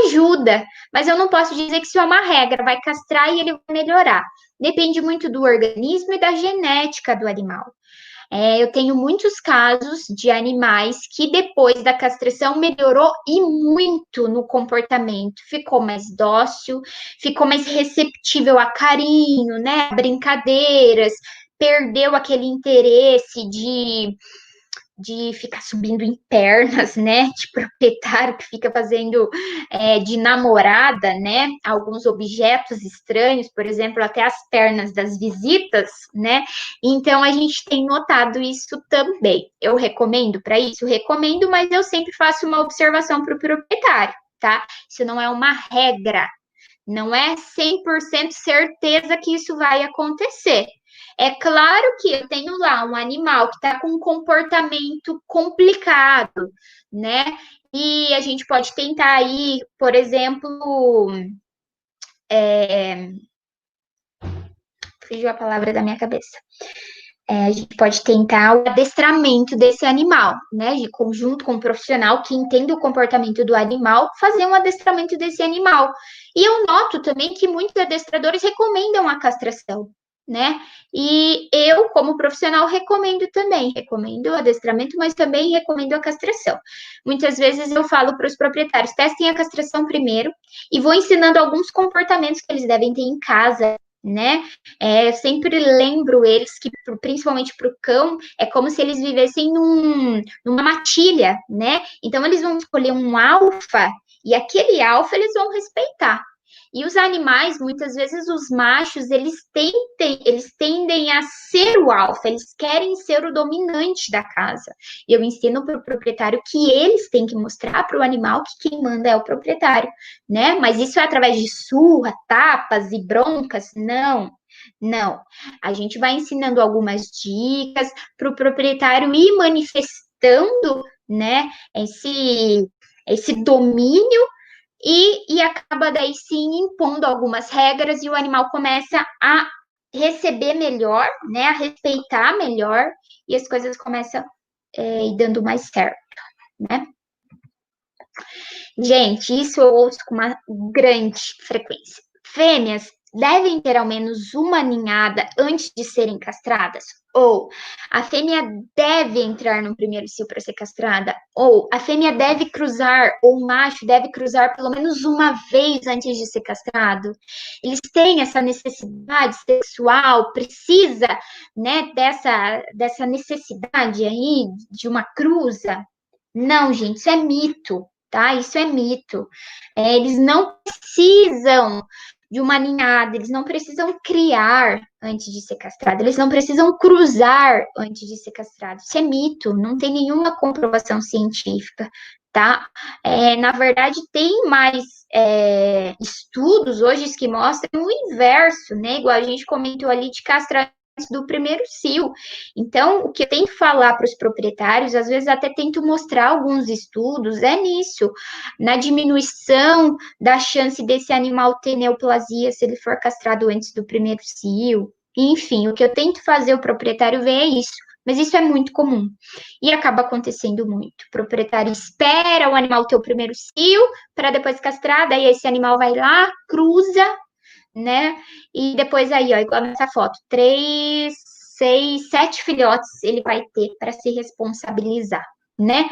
Ajuda, mas eu não posso dizer que isso é uma regra, vai castrar e ele vai melhorar. Depende muito do organismo e da genética do animal. Eu tenho muitos casos de animais que depois da castração melhorou e muito no comportamento, ficou mais dócil, ficou mais receptível a carinho, né, brincadeiras, perdeu aquele interesse de ficar subindo em pernas, né, de proprietário que fica fazendo de namorada, né, alguns objetos estranhos, por exemplo, até as pernas das visitas, né, então a gente tem notado isso também. Eu recomendo para isso? Recomendo, mas eu sempre faço uma observação para o proprietário, tá? Isso não é uma regra, não é 100% certeza que isso vai acontecer. É claro que eu tenho lá um animal que está com um comportamento complicado, né? E a gente pode tentar aí, por exemplo, fugiu a palavra da minha cabeça. a gente pode tentar o adestramento desse animal, né? De conjunto com um profissional que entende o comportamento do animal, fazer um adestramento desse animal. E eu noto também que muitos adestradores recomendam a castração, né? E eu, como profissional, recomendo o adestramento, mas também recomendo a castração. Muitas vezes eu falo para os proprietários, testem a castração primeiro e vou ensinando alguns comportamentos que eles devem ter em casa, né? Eu sempre lembro eles que, principalmente para o cão, é como se eles vivessem numa matilha, né? Então, eles vão escolher um alfa e aquele alfa eles vão respeitar. E os animais, muitas vezes, os machos, eles tendem a ser o alfa, eles querem ser o dominante da casa. E eu ensino para o proprietário que eles têm que mostrar para o animal que quem manda é o proprietário, né? Mas isso é através de surra, tapas e broncas? Não, não. A gente vai ensinando algumas dicas para o proprietário ir manifestando, né, esse domínio e acaba daí sim impondo algumas regras e o animal começa a receber melhor, né, a respeitar melhor e as coisas começam ir dando mais certo, né? Gente, isso eu ouço com uma grande frequência. Fêmeas devem ter ao menos uma ninhada antes de serem castradas? Ou a fêmea deve entrar no primeiro cio para ser castrada? Ou a fêmea deve cruzar, ou o macho deve cruzar pelo menos uma vez antes de ser castrado? Eles têm essa necessidade sexual, precisa, né, dessa necessidade aí de uma cruza? Não, gente, isso é mito, tá? Isso é mito. Eles não precisam de uma ninhada, eles não precisam criar antes de ser castrado, eles não precisam cruzar antes de ser castrado. Isso é mito, não tem nenhuma comprovação científica, tá? Na verdade, tem mais estudos hoje que mostram o inverso, né? Igual a gente comentou ali de castrar do primeiro cio. Então, o que eu tenho que falar para os proprietários, às vezes até tento mostrar alguns estudos, é nisso, na diminuição da chance desse animal ter neoplasia se ele for castrado antes do primeiro cio. Enfim, o que eu tento fazer o proprietário ver é isso. Mas isso é muito comum e acaba acontecendo muito. O proprietário espera o animal ter o primeiro cio para depois castrar, daí esse animal vai lá, cruza, né? E depois aí, ó, igual nessa foto, 3, 6, 7 filhotes ele vai ter para se responsabilizar, né?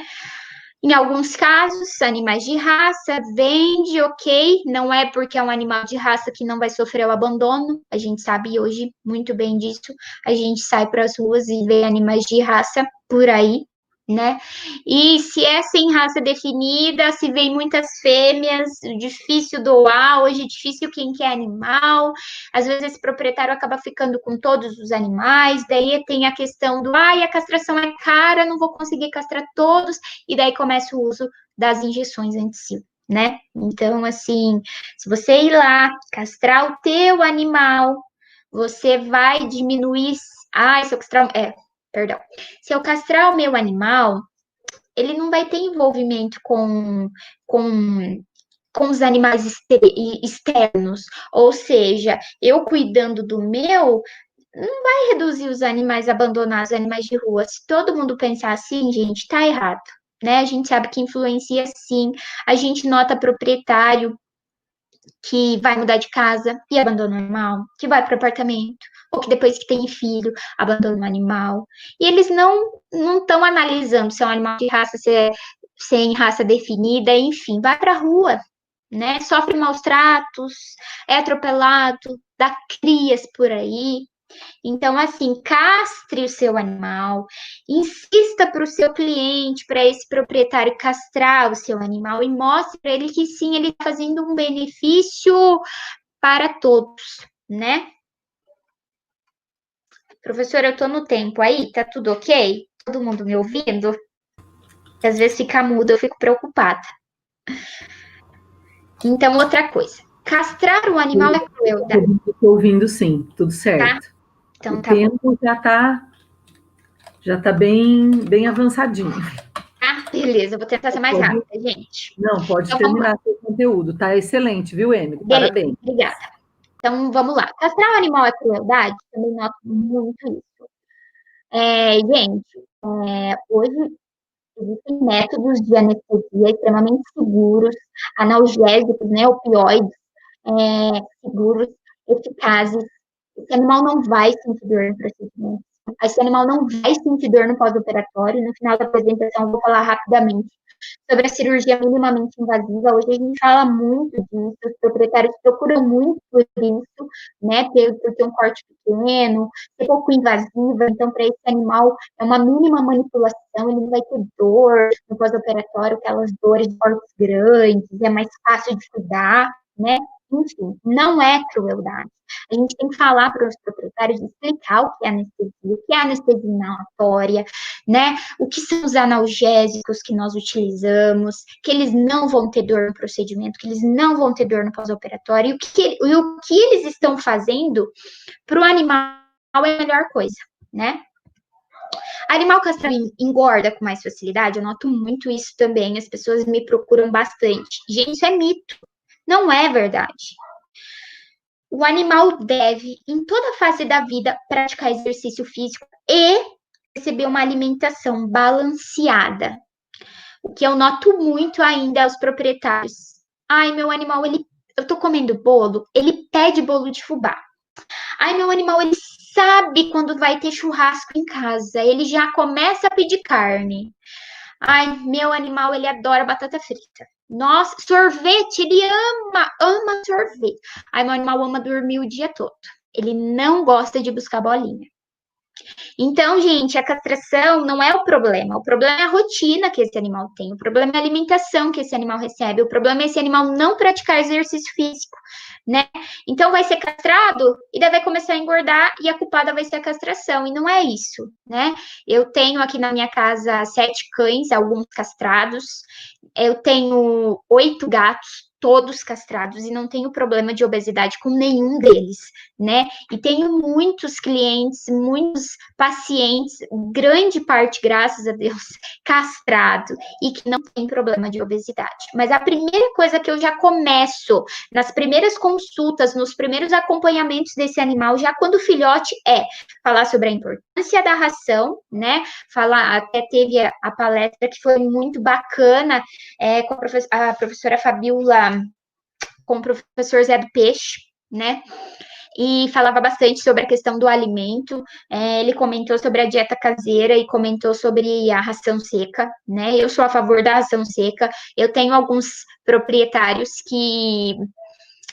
Em alguns casos, animais de raça, vende, ok, não é porque é um animal de raça que não vai sofrer o abandono, a gente sabe hoje muito bem disso, a gente sai para as ruas e vê animais de raça por aí, né? E se é sem raça definida, se vem muitas fêmeas, difícil doar, hoje é difícil quem quer animal, às vezes esse proprietário acaba ficando com todos os animais, daí tem a questão do, a castração é cara, não vou conseguir castrar todos, e daí começa o uso das injeções anti-cio, né? Então, assim, se você ir lá castrar o teu animal, você vai diminuir, se eu castrar, perdão, se eu castrar o meu animal, ele não vai ter envolvimento com os animais externos, ou seja, eu cuidando do meu, não vai reduzir os animais abandonados, os animais de rua. Se todo mundo pensar assim, gente, tá errado, né? A gente sabe que influencia sim, a gente nota proprietário que vai mudar de casa e abandona o animal, que vai para o apartamento, ou que depois que tem filho, abandona o animal. E eles não estão analisando se é um animal de raça, se é sem raça definida, enfim, vai para a rua, né? Sofre maus tratos, é atropelado, dá crias por aí. Então, assim, castre o seu animal, insista para o seu cliente, para esse proprietário castrar o seu animal e mostre para ele que sim, ele está fazendo um benefício para todos, né? Professora, eu estou no tempo aí, tá tudo ok? Todo mundo me ouvindo? Às vezes fica mudo, eu fico preocupada. Então, outra coisa. Castrar o animal é crueldade. Estou ouvindo sim, tudo certo. Tá? Então, o tá bom. tempo já está bem avançadinho. Ah, beleza, eu vou tentar ser mais rápida, gente. Não, pode então, terminar seu conteúdo, tá excelente, viu, Emily? Beleza, Parabéns. obrigada. Então, vamos lá. Castrar o animal é crueldade? Também noto muito isso. Gente, hoje existem métodos de anestesia extremamente seguros, analgésicos, né, opioides, seguros, eficazes. Esse animal não vai sentir dor no procedimento. Esse animal não vai sentir dor no pós-operatório. No final da apresentação, eu vou falar rapidamente sobre a cirurgia minimamente invasiva. Hoje a gente fala muito disso, os proprietários procuram muito por isso, né, por ter um corte pequeno, ser pouco invasiva. Então, para esse animal, é uma mínima manipulação, ele não vai ter dor no pós-operatório, aquelas dores de cortes grandes, é mais fácil de cuidar, né? Enfim, não é crueldade. A gente tem que falar para os proprietários, explicar o que é anestesia, o que é anestesia inalatória, né? O que são os analgésicos que nós utilizamos, que eles não vão ter dor no procedimento, que eles não vão ter dor no pós-operatório, e o que eles estão fazendo para o animal é a melhor coisa, né? Animal castrado engorda com mais facilidade, eu noto muito isso também, as pessoas me procuram bastante. Gente, isso é mito, não é verdade. O animal deve, em toda fase da vida, praticar exercício físico e receber uma alimentação balanceada. O que eu noto muito ainda aos proprietários. Ai, meu animal, eu tô comendo bolo, ele pede bolo de fubá. Ai, meu animal, ele sabe quando vai ter churrasco em casa, ele já começa a pedir carne. Ai, meu animal, ele adora batata frita. Nossa, sorvete, ele ama sorvete. Ai, meu animal ama dormir o dia todo. Ele não gosta de buscar bolinha. Então, gente, a castração não é o problema é a rotina que esse animal tem, o problema é a alimentação que esse animal recebe, o problema é esse animal não praticar exercício físico, né? Então, vai ser castrado e daí vai começar a engordar e a culpada vai ser a castração, e não é isso, né? Eu tenho aqui na minha casa 7 cães, alguns castrados, eu tenho 8 gatos, todos castrados, e não tenho problema de obesidade com nenhum deles, né? E tenho muitos clientes, muitos pacientes, grande parte, graças a Deus, castrado e que não tem problema de obesidade. Mas a primeira coisa que eu já começo, nas primeiras consultas, nos primeiros acompanhamentos desse animal, já quando filhote, é falar sobre a importância da ração, né? Falar, até teve a palestra que foi muito bacana, com a professora Fabiola, com o professor Zé do Peixe, né? E falava bastante sobre a questão do alimento. Ele comentou sobre a dieta caseira e comentou sobre a ração seca, né? Eu sou a favor da ração seca. Eu tenho alguns proprietários que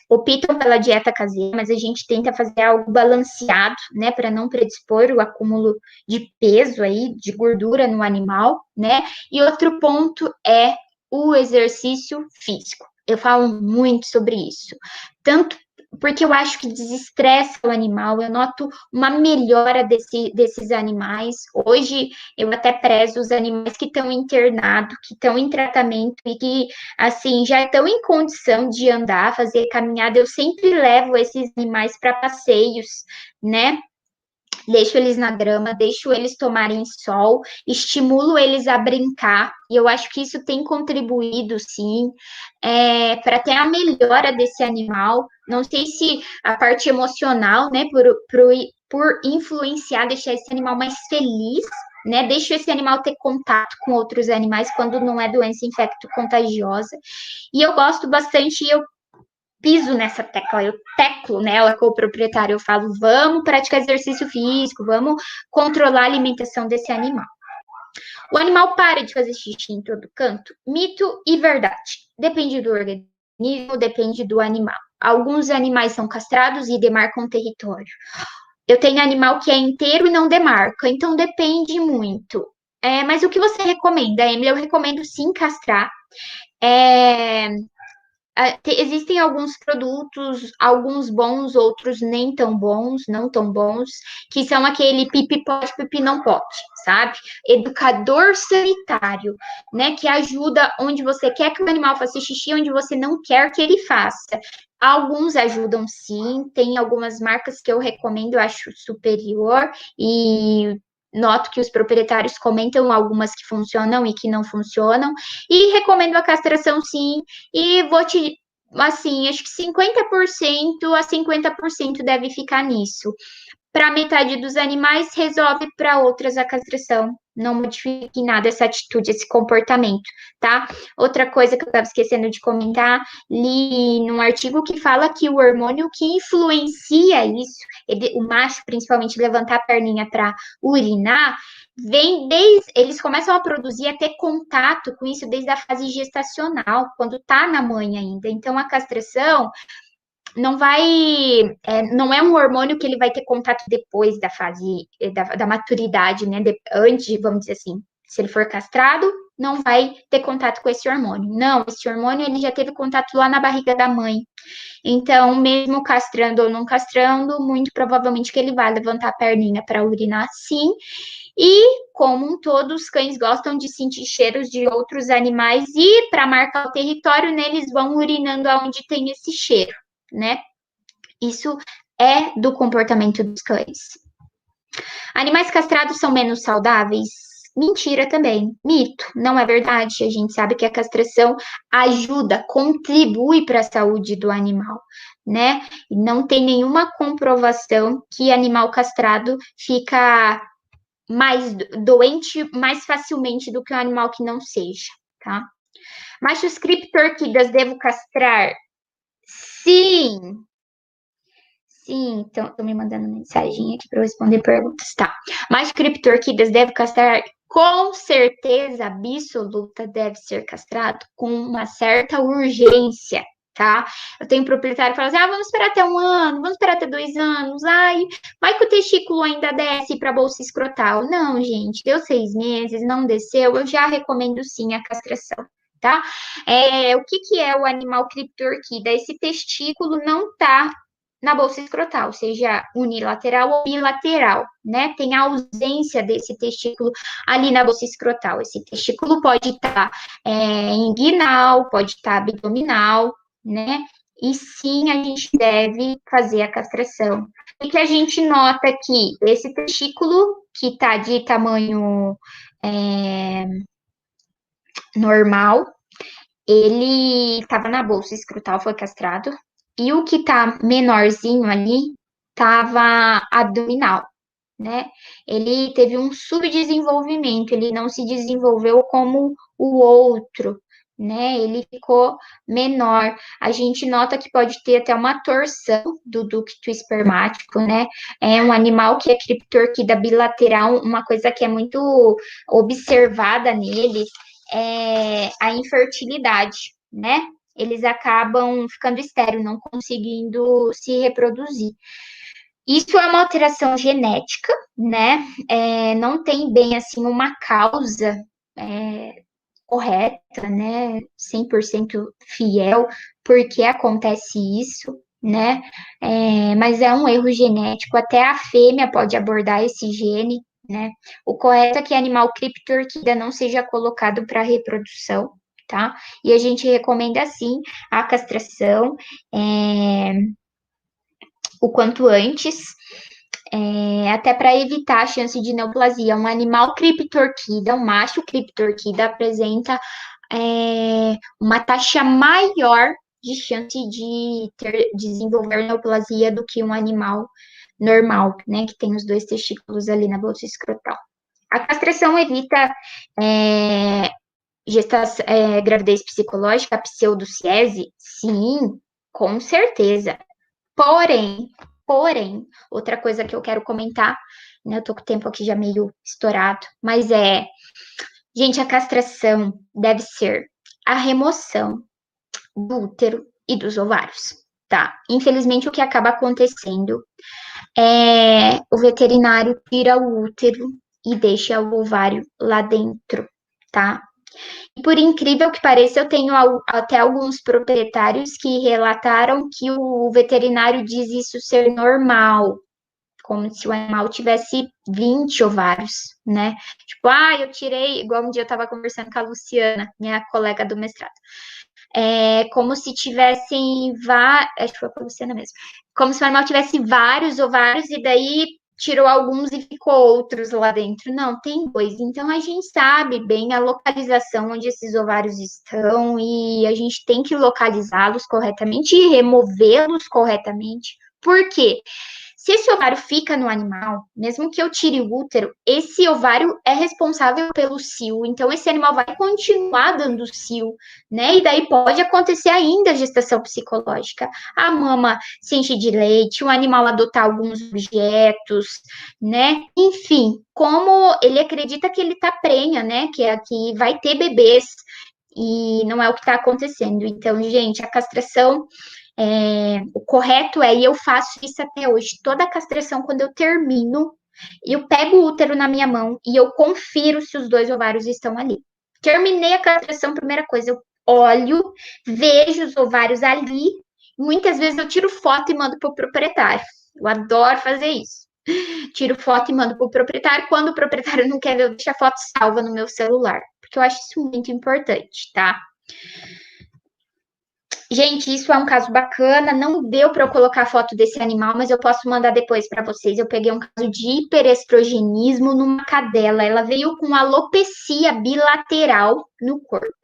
optam pela dieta caseira, mas a gente tenta fazer algo balanceado, né, para não predispor o acúmulo de peso aí, de gordura no animal, né? E outro ponto é o exercício físico. Eu falo muito sobre isso. Tanto porque eu acho que desestressa o animal, eu noto uma melhora desses animais. Hoje, eu até prezo os animais que estão internados, que estão em tratamento e que, assim, já estão em condição de andar, fazer caminhada. Eu sempre levo esses animais para passeios, né? Deixo eles na grama, deixo eles tomarem sol, estimulo eles a brincar, e eu acho que isso tem contribuído, sim, para ter a melhora desse animal. Não sei se a parte emocional, né, por influenciar, deixar esse animal mais feliz, né, deixo esse animal ter contato com outros animais quando não é doença infecto-contagiosa, e eu gosto bastante, e eu piso nessa tecla, eu teclo nela com o proprietário, eu falo, vamos praticar exercício físico, vamos controlar a alimentação desse animal. O animal para de fazer xixi em todo canto? Mito e verdade. Depende do organismo, depende do animal. Alguns animais são castrados e demarcam território. Eu tenho animal que é inteiro e não demarca, então depende muito. Mas o que você recomenda, Emily? Eu recomendo sim castrar. Existem alguns produtos, alguns bons, outros nem tão bons, não tão bons, que são aquele pipi pode, pipi não pode, sabe? Educador sanitário, né? Que ajuda onde você quer que o animal faça xixi, onde você não quer que ele faça. Alguns ajudam sim, tem algumas marcas que eu recomendo, eu acho superior, e noto que os proprietários comentam algumas que funcionam e que não funcionam, e recomendo a castração sim, e vou te, assim, acho que 50% a 50% deve ficar nisso. para metade dos animais, resolve para outras a castração. Não modifique nada essa atitude, esse comportamento, tá? Outra coisa que eu estava esquecendo de comentar, li num artigo que fala que o hormônio que influencia isso, o macho principalmente levantar a perninha para urinar, vem desde, eles começam a produzir, a ter contato com isso desde a fase gestacional, quando tá na mãe ainda. Então, a castração não vai, não é um hormônio que ele vai ter contato depois da fase, da maturidade, né? Antes, vamos dizer assim, se ele for castrado, não vai ter contato com esse hormônio. Não, esse hormônio ele já teve contato lá na barriga da mãe. Então, mesmo castrando ou não castrando, muito provavelmente que ele vai levantar a perninha para urinar, sim. E, como um todo, os cães gostam de sentir cheiros de outros animais e, para marcar o território, né, eles vão urinando aonde tem esse cheiro, né? Isso é do comportamento dos cães. Animais castrados são menos saudáveis? Mentira também. Mito. Não é verdade. A gente sabe que a castração ajuda, contribui para a saúde do animal, né? E não tem nenhuma comprovação que animal castrado fica mais doente mais facilmente do que um animal que não seja, tá? Machos criptorquidas devo castrar? Sim. Sim, estão me mandando mensagem aqui para eu responder perguntas, tá? Mas criptorquidas deve castrar? Com certeza absoluta deve ser castrado com uma certa urgência, tá? Eu tenho proprietário que fala assim, vamos esperar até 1 ano, vamos esperar até 2 anos, ai, vai que o testículo ainda desce para a bolsa escrotal. Não, gente, deu 6 meses, não desceu, eu já recomendo sim a castração. Tá? O que é o animal criptorquida? Esse testículo não tá na bolsa escrotal, seja unilateral ou bilateral, né? Tem a ausência desse testículo ali na bolsa escrotal. Esse testículo pode estar inguinal, pode estar abdominal, né? E sim, a gente deve fazer a castração. E que a gente nota que esse testículo, que está de tamanho normal, ele estava na bolsa escrotal, foi castrado, e o que tá menorzinho ali tava abdominal, né? Ele teve um subdesenvolvimento, ele não se desenvolveu como o outro, né? Ele ficou menor. A gente nota que pode ter até uma torção do ducto espermático, né? É um animal que é criptorquida bilateral, uma coisa que é muito observada neles é a infertilidade, né? Eles acabam ficando estéril, não conseguindo se reproduzir. Isso é uma alteração genética, né? Não tem bem assim uma causa correta, né? 100% fiel, porque acontece isso, né? Mas é um erro genético, até a fêmea pode abordar esse gene, né? O correto é que animal criptorquida não seja colocado para reprodução, tá? E a gente recomenda, sim, a castração o quanto antes, até para evitar a chance de neoplasia. Um animal criptorquida, um macho criptorquida, apresenta uma taxa maior de chance de desenvolver neoplasia do que um animal normal, né, que tem os 2 testículos ali na bolsa escrotal. A castração evita gravidez psicológica, a pseudociese? Sim, com certeza. Porém, outra coisa que eu quero comentar, né, eu tô com o tempo aqui já meio estourado, mas gente, a castração deve ser a remoção do útero e dos ovários, tá? Infelizmente, o que acaba acontecendo é o veterinário tira o útero e deixa o ovário lá dentro, tá? E por incrível que pareça, eu tenho até alguns proprietários que relataram que o veterinário diz isso ser normal, como se o animal tivesse 20 ovários, né? Tipo, eu tirei, igual um dia eu estava conversando com a Luciana, minha colega do mestrado, como se tivessem acho que foi com a Luciana mesmo, como se o animal tivesse vários ovários e daí tirou alguns e ficou outros lá dentro. Não, tem 2. Então, a gente sabe bem a localização onde esses ovários estão e a gente tem que localizá-los corretamente e removê-los corretamente. Por quê? Se esse ovário fica no animal, mesmo que eu tire o útero, esse ovário é responsável pelo cio, então esse animal vai continuar dando cio, né? E daí pode acontecer ainda a gestação psicológica. A mama se enche de leite, o animal adotar alguns objetos, né? Enfim, como ele acredita que ele tá prenha, né? Que vai ter bebês, e não é o que está acontecendo. Então, gente, a castração, o correto é, e eu faço isso até hoje, toda a castração, quando eu termino, eu pego o útero na minha mão e eu confiro se os dois ovários estão ali. Terminei a castração, primeira coisa, eu olho, vejo os ovários ali, muitas vezes eu tiro foto e mando para o proprietário. Eu adoro fazer isso. Tiro foto e mando para o proprietário. Quando o proprietário não quer ver, eu deixo a foto salva no meu celular, porque eu acho isso muito importante, tá? Gente, isso é um caso bacana. Não deu para eu colocar a foto desse animal, mas eu posso mandar depois para vocês. Eu peguei um caso de hiperestrogenismo numa cadela. Ela veio com alopecia bilateral no corpo.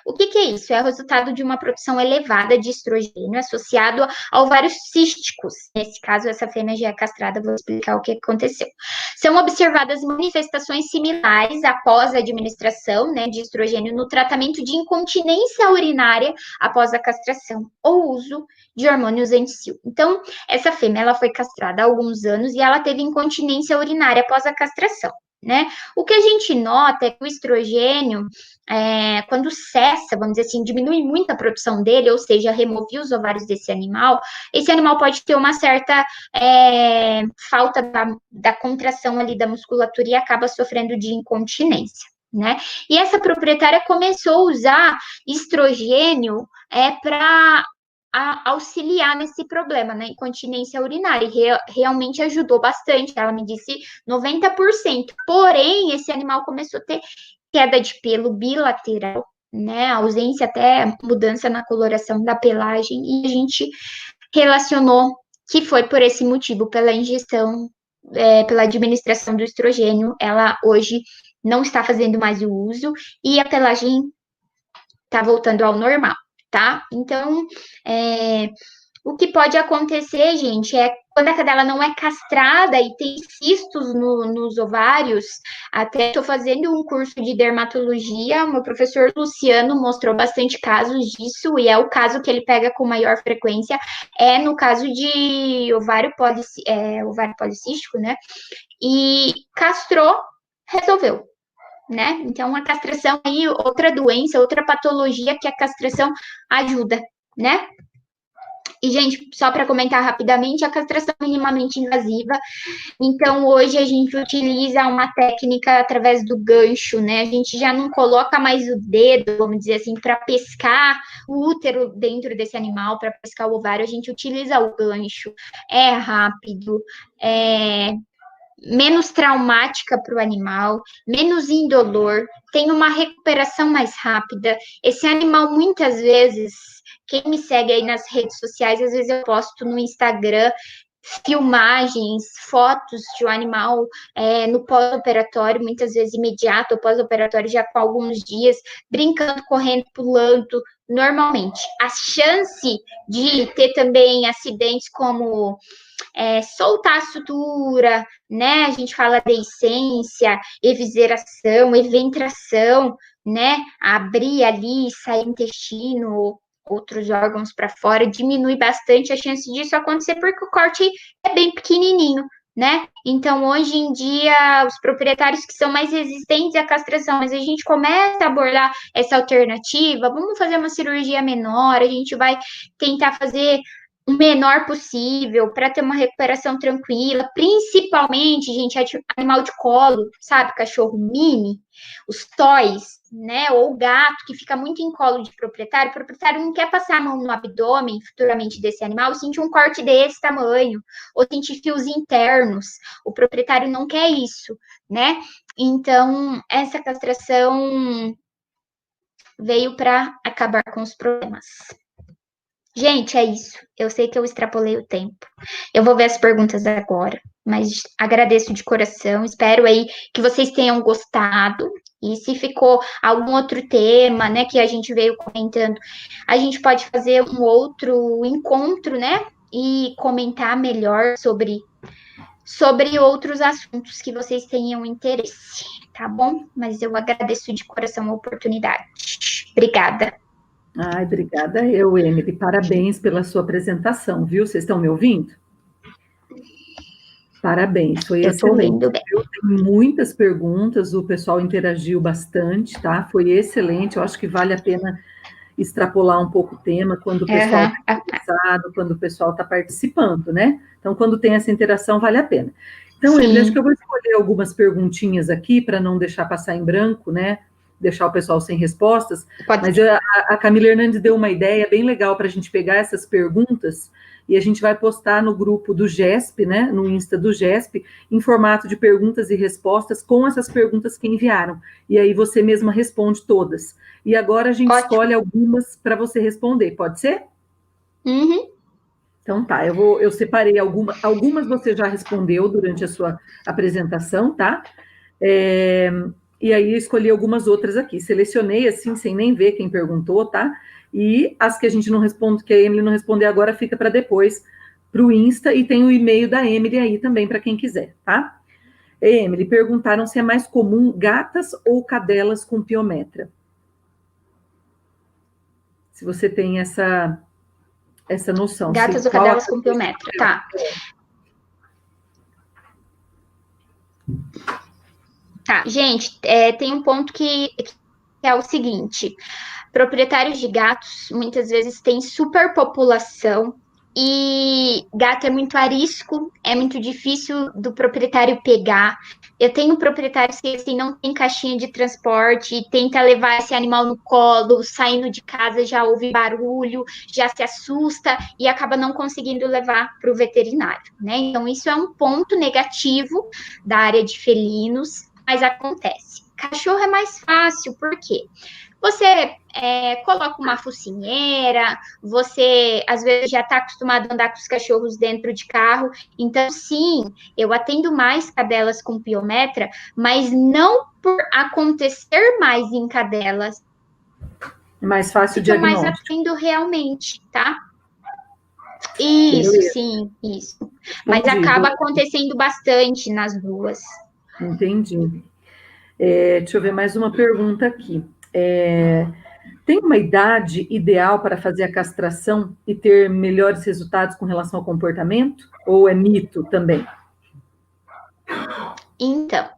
O que é isso? É o resultado de uma produção elevada de estrogênio associado a ovários císticos. Nesse caso, essa fêmea já é castrada, vou explicar o que aconteceu. São observadas manifestações similares após a administração, né, de estrogênio no tratamento de incontinência urinária após a castração ou uso de hormônios anti-cio. Então, essa fêmea ela foi castrada há alguns anos e ela teve incontinência urinária após a castração. Né? O que a gente nota é que o estrogênio, quando cessa, vamos dizer assim, diminui muito a produção dele, ou seja, remover os ovários desse animal, esse animal pode ter uma certa falta da contração ali da musculatura e acaba sofrendo de incontinência. Né? E essa proprietária começou a usar estrogênio para auxiliar nesse problema, na incontinência urinária, e realmente ajudou bastante, ela me disse 90%, porém, esse animal começou a ter queda de pelo bilateral, né, ausência até mudança na coloração da pelagem, e a gente relacionou que foi por esse motivo, pela ingestão, pela administração do estrogênio, ela hoje não está fazendo mais o uso, e a pelagem está voltando ao normal. Tá? Então, o que pode acontecer, gente, é quando a cadela não é castrada e tem cistos nos ovários. Até estou fazendo um curso de dermatologia, o meu professor Luciano mostrou bastante casos disso, e é o caso que ele pega com maior frequência, é no caso de ovário policístico, né? E castrou, resolveu. Né? Então, a castração aí, outra doença, outra patologia que a castração ajuda, né? E, gente, só para comentar rapidamente, a castração é minimamente invasiva. Então, hoje a gente utiliza uma técnica através do gancho, né? A gente já não coloca mais o dedo, vamos dizer assim, para pescar o útero dentro desse animal, para pescar o ovário, a gente utiliza o gancho. É rápido, menos traumática para o animal, menos indolor, tem uma recuperação mais rápida. Esse animal, muitas vezes, quem me segue aí nas redes sociais, às vezes eu posto no Instagram filmagens, fotos de um animal no pós-operatório, muitas vezes imediato, ou pós-operatório já com alguns dias, brincando, correndo, pulando, normalmente. A chance de ter também acidentes como soltar a sutura, né? A gente fala deiscência, evisceração, eventração, né? Abrir ali, sair intestino, outros órgãos para fora, diminui bastante a chance disso acontecer porque o corte é bem pequenininho, né? Então, hoje em dia, os proprietários que são mais resistentes à castração, mas a gente começa a abordar essa alternativa, vamos fazer uma cirurgia menor, a gente vai tentar fazer o menor possível para ter uma recuperação tranquila, principalmente, gente, animal de colo, sabe, cachorro mini, os toys, né, ou o gato que fica muito em colo de proprietário, o proprietário não quer passar a mão no abdômen futuramente desse animal, sentir um corte desse tamanho, ou sentir fios internos, o proprietário não quer isso, né, então essa castração veio para acabar com os problemas. Gente, é isso. Eu sei que eu extrapolei o tempo. Eu vou ver as perguntas agora, mas agradeço de coração. Espero aí que vocês tenham gostado. E se ficou algum outro tema, né, que a gente veio comentando, a gente pode fazer um outro encontro, né? e comentar melhor sobre outros assuntos que vocês tenham interesse, tá bom? Mas eu agradeço de coração a oportunidade. Obrigada. Ai, obrigada eu, Emily. Parabéns pela sua apresentação, viu? Vocês estão me ouvindo? Parabéns, foi Eu estou excelente. ouvindo bem. Eu tenho muitas perguntas, o pessoal interagiu bastante, tá? Foi excelente, eu acho que vale a pena extrapolar um pouco o tema quando o pessoal está interessado, quando o pessoal está participando, né? Então, quando tem essa interação, vale a pena. Então, Emily, acho que eu vou escolher algumas perguntinhas aqui para não deixar passar em branco, né? Deixar o pessoal sem respostas. Mas a Camila Hernandes deu uma ideia bem legal para a gente pegar essas perguntas e a gente vai postar no grupo do GESP, né? No Insta do GESP, em formato de perguntas e respostas com essas perguntas que enviaram. E aí você mesma responde todas. E agora a gente escolhe algumas para você responder, pode ser? Uhum. Então tá, eu separei algumas você já respondeu durante a sua apresentação, tá? E aí eu escolhi algumas outras aqui, selecionei assim, sem nem ver quem perguntou, tá? E as que a gente não responde, que a Emily não responder agora, fica para depois, para o Insta, e tem o e-mail da Emily aí também, para quem quiser, tá? Emily, perguntaram se é mais comum gatas ou cadelas com piometra. Se você tem essa noção. Gatas ou cadelas com piometra, tá. Tá, gente, tem um ponto que é o seguinte: proprietários de gatos muitas vezes têm superpopulação e gato é muito arisco, é muito difícil do proprietário pegar. Eu tenho proprietários que assim, não tem caixinha de transporte, tenta levar esse animal no colo, saindo de casa já ouve barulho, já se assusta e acaba não conseguindo levar para o veterinário, né? Então, isso é um ponto negativo da área de felinos, mas acontece. Cachorro é mais fácil, por quê? Você coloca uma focinheira, você às vezes já está acostumado a andar com os cachorros dentro de carro, então sim, eu atendo mais cadelas com piometra, mas não por acontecer mais em cadelas. É mais fácil o diagnóstico. Mais atendo realmente, tá? Isso, beleza. Sim, isso. Mas acaba acontecendo bastante nas duas. Entendi. Deixa eu ver mais uma pergunta aqui. Tem uma idade ideal para fazer a castração e ter melhores resultados com relação ao comportamento? Ou é mito também? Então,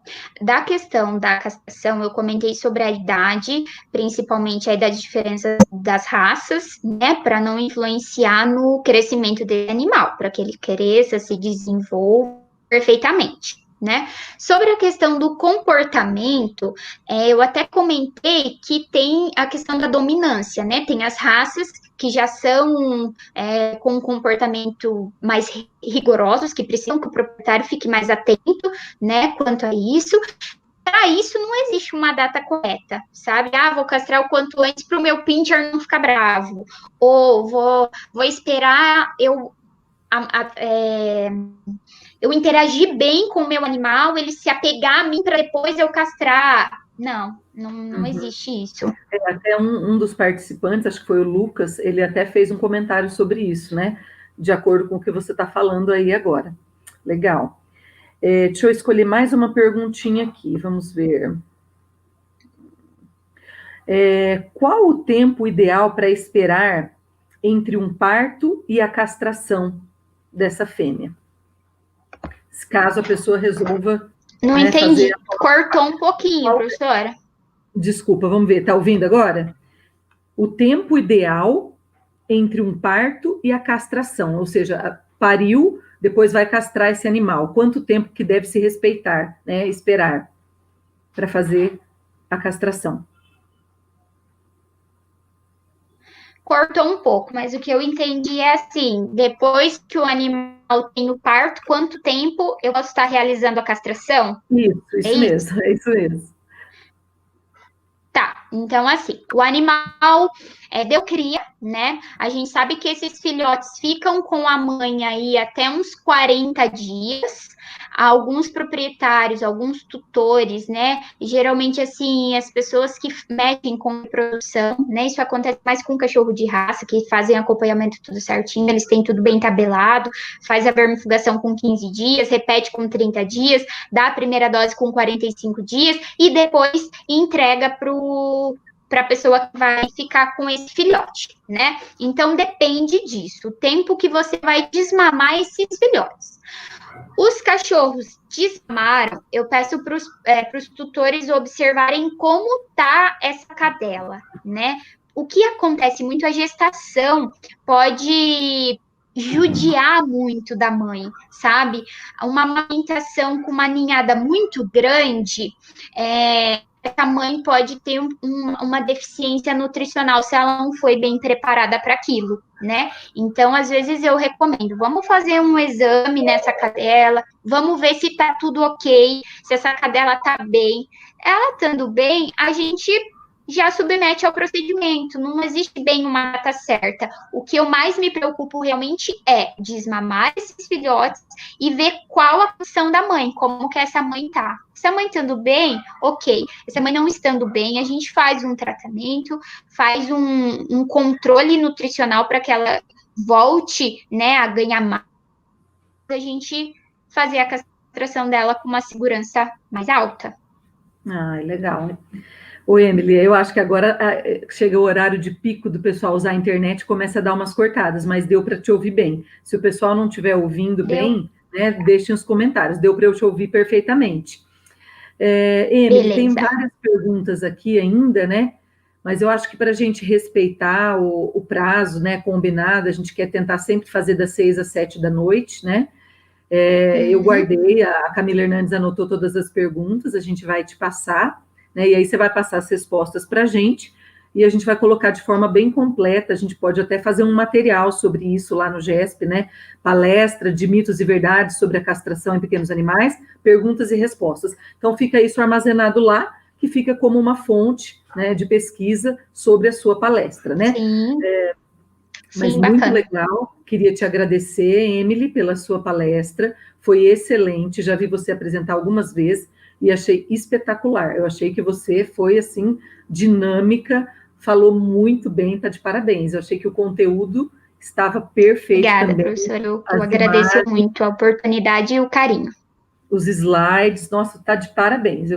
da questão da castração, eu comentei sobre a idade, principalmente a idade de diferença das raças, né, para não influenciar no crescimento do animal, para que ele cresça, se desenvolva perfeitamente. Né? Sobre a questão do comportamento, eu até comentei que tem a questão da dominância, né? Tem as raças que já são com um comportamento mais rigorosos, que precisam que o proprietário fique mais atento, né, quanto a isso. Para isso, não existe uma data correta, sabe? Vou castrar o quanto antes para o meu pincher não ficar bravo, ou vou esperar eu interagir bem com o meu animal, ele se apegar a mim para depois eu castrar. Não existe isso. Até um dos participantes, acho que foi o Lucas, ele até fez um comentário sobre isso, né? De acordo com o que você está falando aí agora. Legal. Deixa eu escolher mais uma perguntinha aqui, vamos ver. Qual o tempo ideal para esperar entre um parto e a castração dessa fêmea? Caso a pessoa resolva... Não entendi. Cortou um pouquinho, professora. Desculpa, vamos ver. Está ouvindo agora? O tempo ideal entre um parto e a castração, ou seja, pariu, depois vai castrar esse animal. Quanto tempo que deve se respeitar, né? Esperar para fazer a castração? Cortou um pouco, mas o que eu entendi é assim, depois que o animal tem o parto, quanto tempo eu posso estar realizando a castração? Isso mesmo, é isso mesmo. Tá, então assim, o animal deu cria, né? A gente sabe que esses filhotes ficam com a mãe aí até uns 40 dias, alguns proprietários, alguns tutores, né? Geralmente, assim, as pessoas que mexem com produção, né? Isso acontece mais com cachorro de raça, que fazem acompanhamento tudo certinho, eles têm tudo bem tabelado, faz a vermifugação com 15 dias, repete com 30 dias, dá a primeira dose com 45 dias e depois entrega para a pessoa que vai ficar com esse filhote, né? Então depende disso, o tempo que você vai desmamar esses filhotes. Os cachorros desmamaram, eu peço para os tutores observarem como tá essa cadela, né? O que acontece muito, a gestação pode judiar muito da mãe, sabe? Uma amamentação com uma ninhada muito grande, essa mãe pode ter uma deficiência nutricional se ela não foi bem preparada para aquilo, né? Então, às vezes eu recomendo, vamos fazer um exame nessa cadela, vamos ver se tá tudo ok, se essa cadela tá bem. Ela estando bem, a gente já submete ao procedimento, não existe bem uma data certa. O que eu mais me preocupo realmente é desmamar esses filhotes e ver qual a função da mãe, como que essa mãe tá. Se a mãe estando bem, ok. Se a mãe não estando bem, a gente faz um tratamento, faz um controle nutricional para que ela volte, né, a ganhar mais, a gente fazer a castração dela com uma segurança mais alta. Ah, legal. Oi, Emily, eu acho que agora chega o horário de pico do pessoal usar a internet, começa a dar umas cortadas, mas deu para te ouvir bem. Se o pessoal não estiver ouvindo bem, né, deixem os comentários, deu para eu te ouvir perfeitamente. Emily, tem várias perguntas aqui ainda, né? Mas eu acho que para a gente respeitar o prazo, né, combinado, a gente quer tentar sempre fazer das 6 às 7 da noite, né? Eu guardei, a Camila Hernandes anotou todas as perguntas, a gente vai te passar, né? E aí você vai passar as respostas para a gente, e a gente vai colocar de forma bem completa, a gente pode até fazer um material sobre isso lá no GESP, né? Palestra de mitos e verdades sobre a castração em pequenos animais, perguntas e respostas. Então fica isso armazenado lá, que fica como uma fonte, né, de pesquisa sobre a sua palestra, né? Sim. Mas Sim, muito bacana. legal, queria te agradecer, Emily, pela sua palestra, foi excelente, já vi você apresentar algumas vezes e achei espetacular, eu achei que você foi, assim, dinâmica, falou muito bem, tá de parabéns, eu achei que o conteúdo estava perfeito. Obrigada, também. professora, eu agradeço muito a oportunidade e o carinho. Os slides, nossa, tá de parabéns,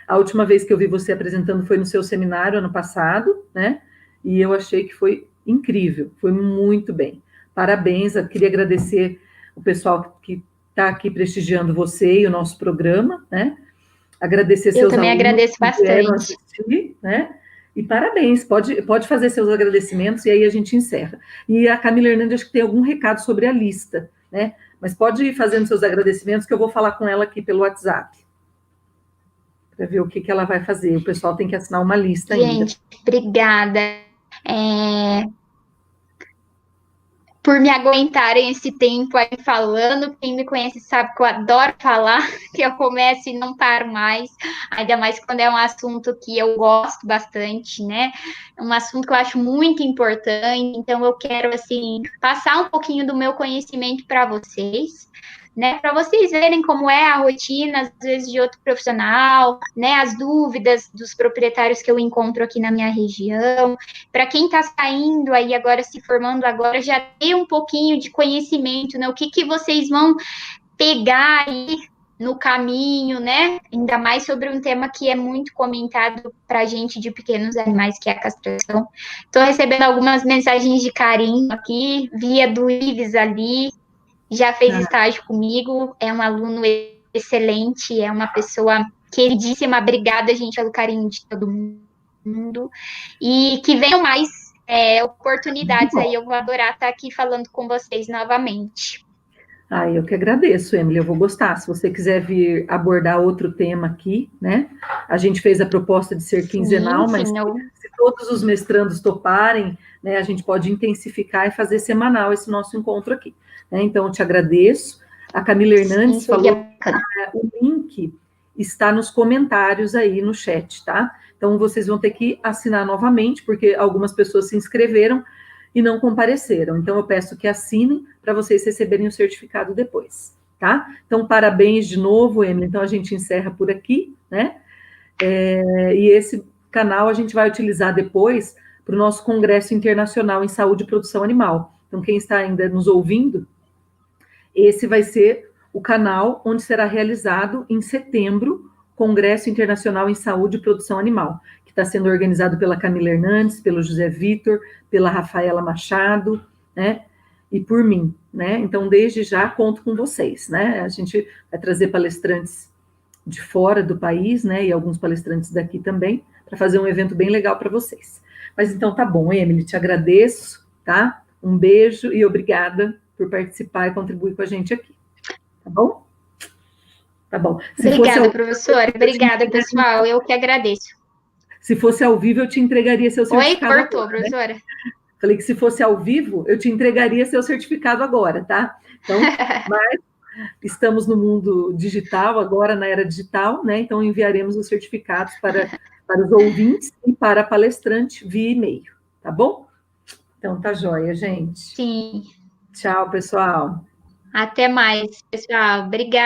a última vez que eu vi você apresentando foi no seu seminário, ano passado, né, e eu achei que foi incrível, foi muito bem. Parabéns, eu queria agradecer o pessoal que está aqui prestigiando você e o nosso programa, né? Agradecer seus alunos. Eu também agradeço bastante. Assistir, né? E parabéns, pode fazer seus agradecimentos e aí a gente encerra. E a Camila Hernandes, acho que tem algum recado sobre a lista, né? Mas pode ir fazendo seus agradecimentos que eu vou falar com ela aqui pelo WhatsApp. Para ver o que ela vai fazer. O pessoal tem que assinar uma lista ainda. Gente, obrigada. Por me aguentarem esse tempo aí falando. Quem me conhece sabe que eu adoro falar, que eu começo e não paro mais, ainda mais quando é um assunto que eu gosto bastante, né? Um assunto que eu acho muito importante, então eu quero, assim, passar um pouquinho do meu conhecimento para vocês, né, para vocês verem como é a rotina, às vezes, de outro profissional, né, as dúvidas dos proprietários que eu encontro aqui na minha região. Para quem está saindo aí agora, se formando agora, já tem um pouquinho de conhecimento, né, o que vocês vão pegar aí no caminho, né, ainda mais sobre um tema que é muito comentado para a gente de pequenos animais, que é a castração. Estou recebendo algumas mensagens de carinho aqui, via do Ives ali, já fez estágio comigo, é um aluno excelente, é uma pessoa queridíssima, obrigada, gente, pelo carinho de todo mundo, e que venham mais oportunidades aí, eu vou adorar estar aqui falando com vocês novamente. Eu que agradeço, Emily, eu vou gostar, se você quiser vir abordar outro tema aqui, né, a gente fez a proposta de ser quinzenal, mas se todos os mestrandos toparem, né, a gente pode intensificar e fazer semanal esse nosso encontro aqui. Então, eu te agradeço. A Camila Hernandes falou que o link está nos comentários aí no chat, tá? Então, vocês vão ter que assinar novamente, porque algumas pessoas se inscreveram e não compareceram. Então, eu peço que assinem para vocês receberem o certificado depois. tá? Então, parabéns de novo, Emily. Então, a gente encerra por aqui, né? E esse canal a gente vai utilizar depois para o nosso Congresso Internacional em Saúde e Produção Animal. Então, quem está ainda nos ouvindo, esse vai ser o canal onde será realizado em setembro Congresso Internacional em Saúde e Produção Animal, que está sendo organizado pela Camila Hernandes, pelo José Vitor, pela Rafaela Machado, né? E por mim, né? Então, desde já, conto com vocês, né? A gente vai trazer palestrantes de fora do país, né? E alguns palestrantes daqui também, para fazer um evento bem legal para vocês. Mas então tá bom, Emily, te agradeço, tá? Um beijo e obrigada por participar e contribuir com a gente aqui, tá bom? Tá bom. Obrigada, professora. Obrigada, pessoal. Eu que agradeço. Se fosse ao vivo, eu te entregaria seu certificado. Oi, cortou, agora, professora. Né? Falei que se fosse ao vivo, eu te entregaria seu certificado agora, tá? Então, mas estamos no mundo digital, agora na era digital, né? Então, enviaremos os certificados para os ouvintes e para a palestrante via e-mail, tá bom? Então, tá joia, gente. Sim. Tchau, pessoal. Até mais, pessoal. Obrigada.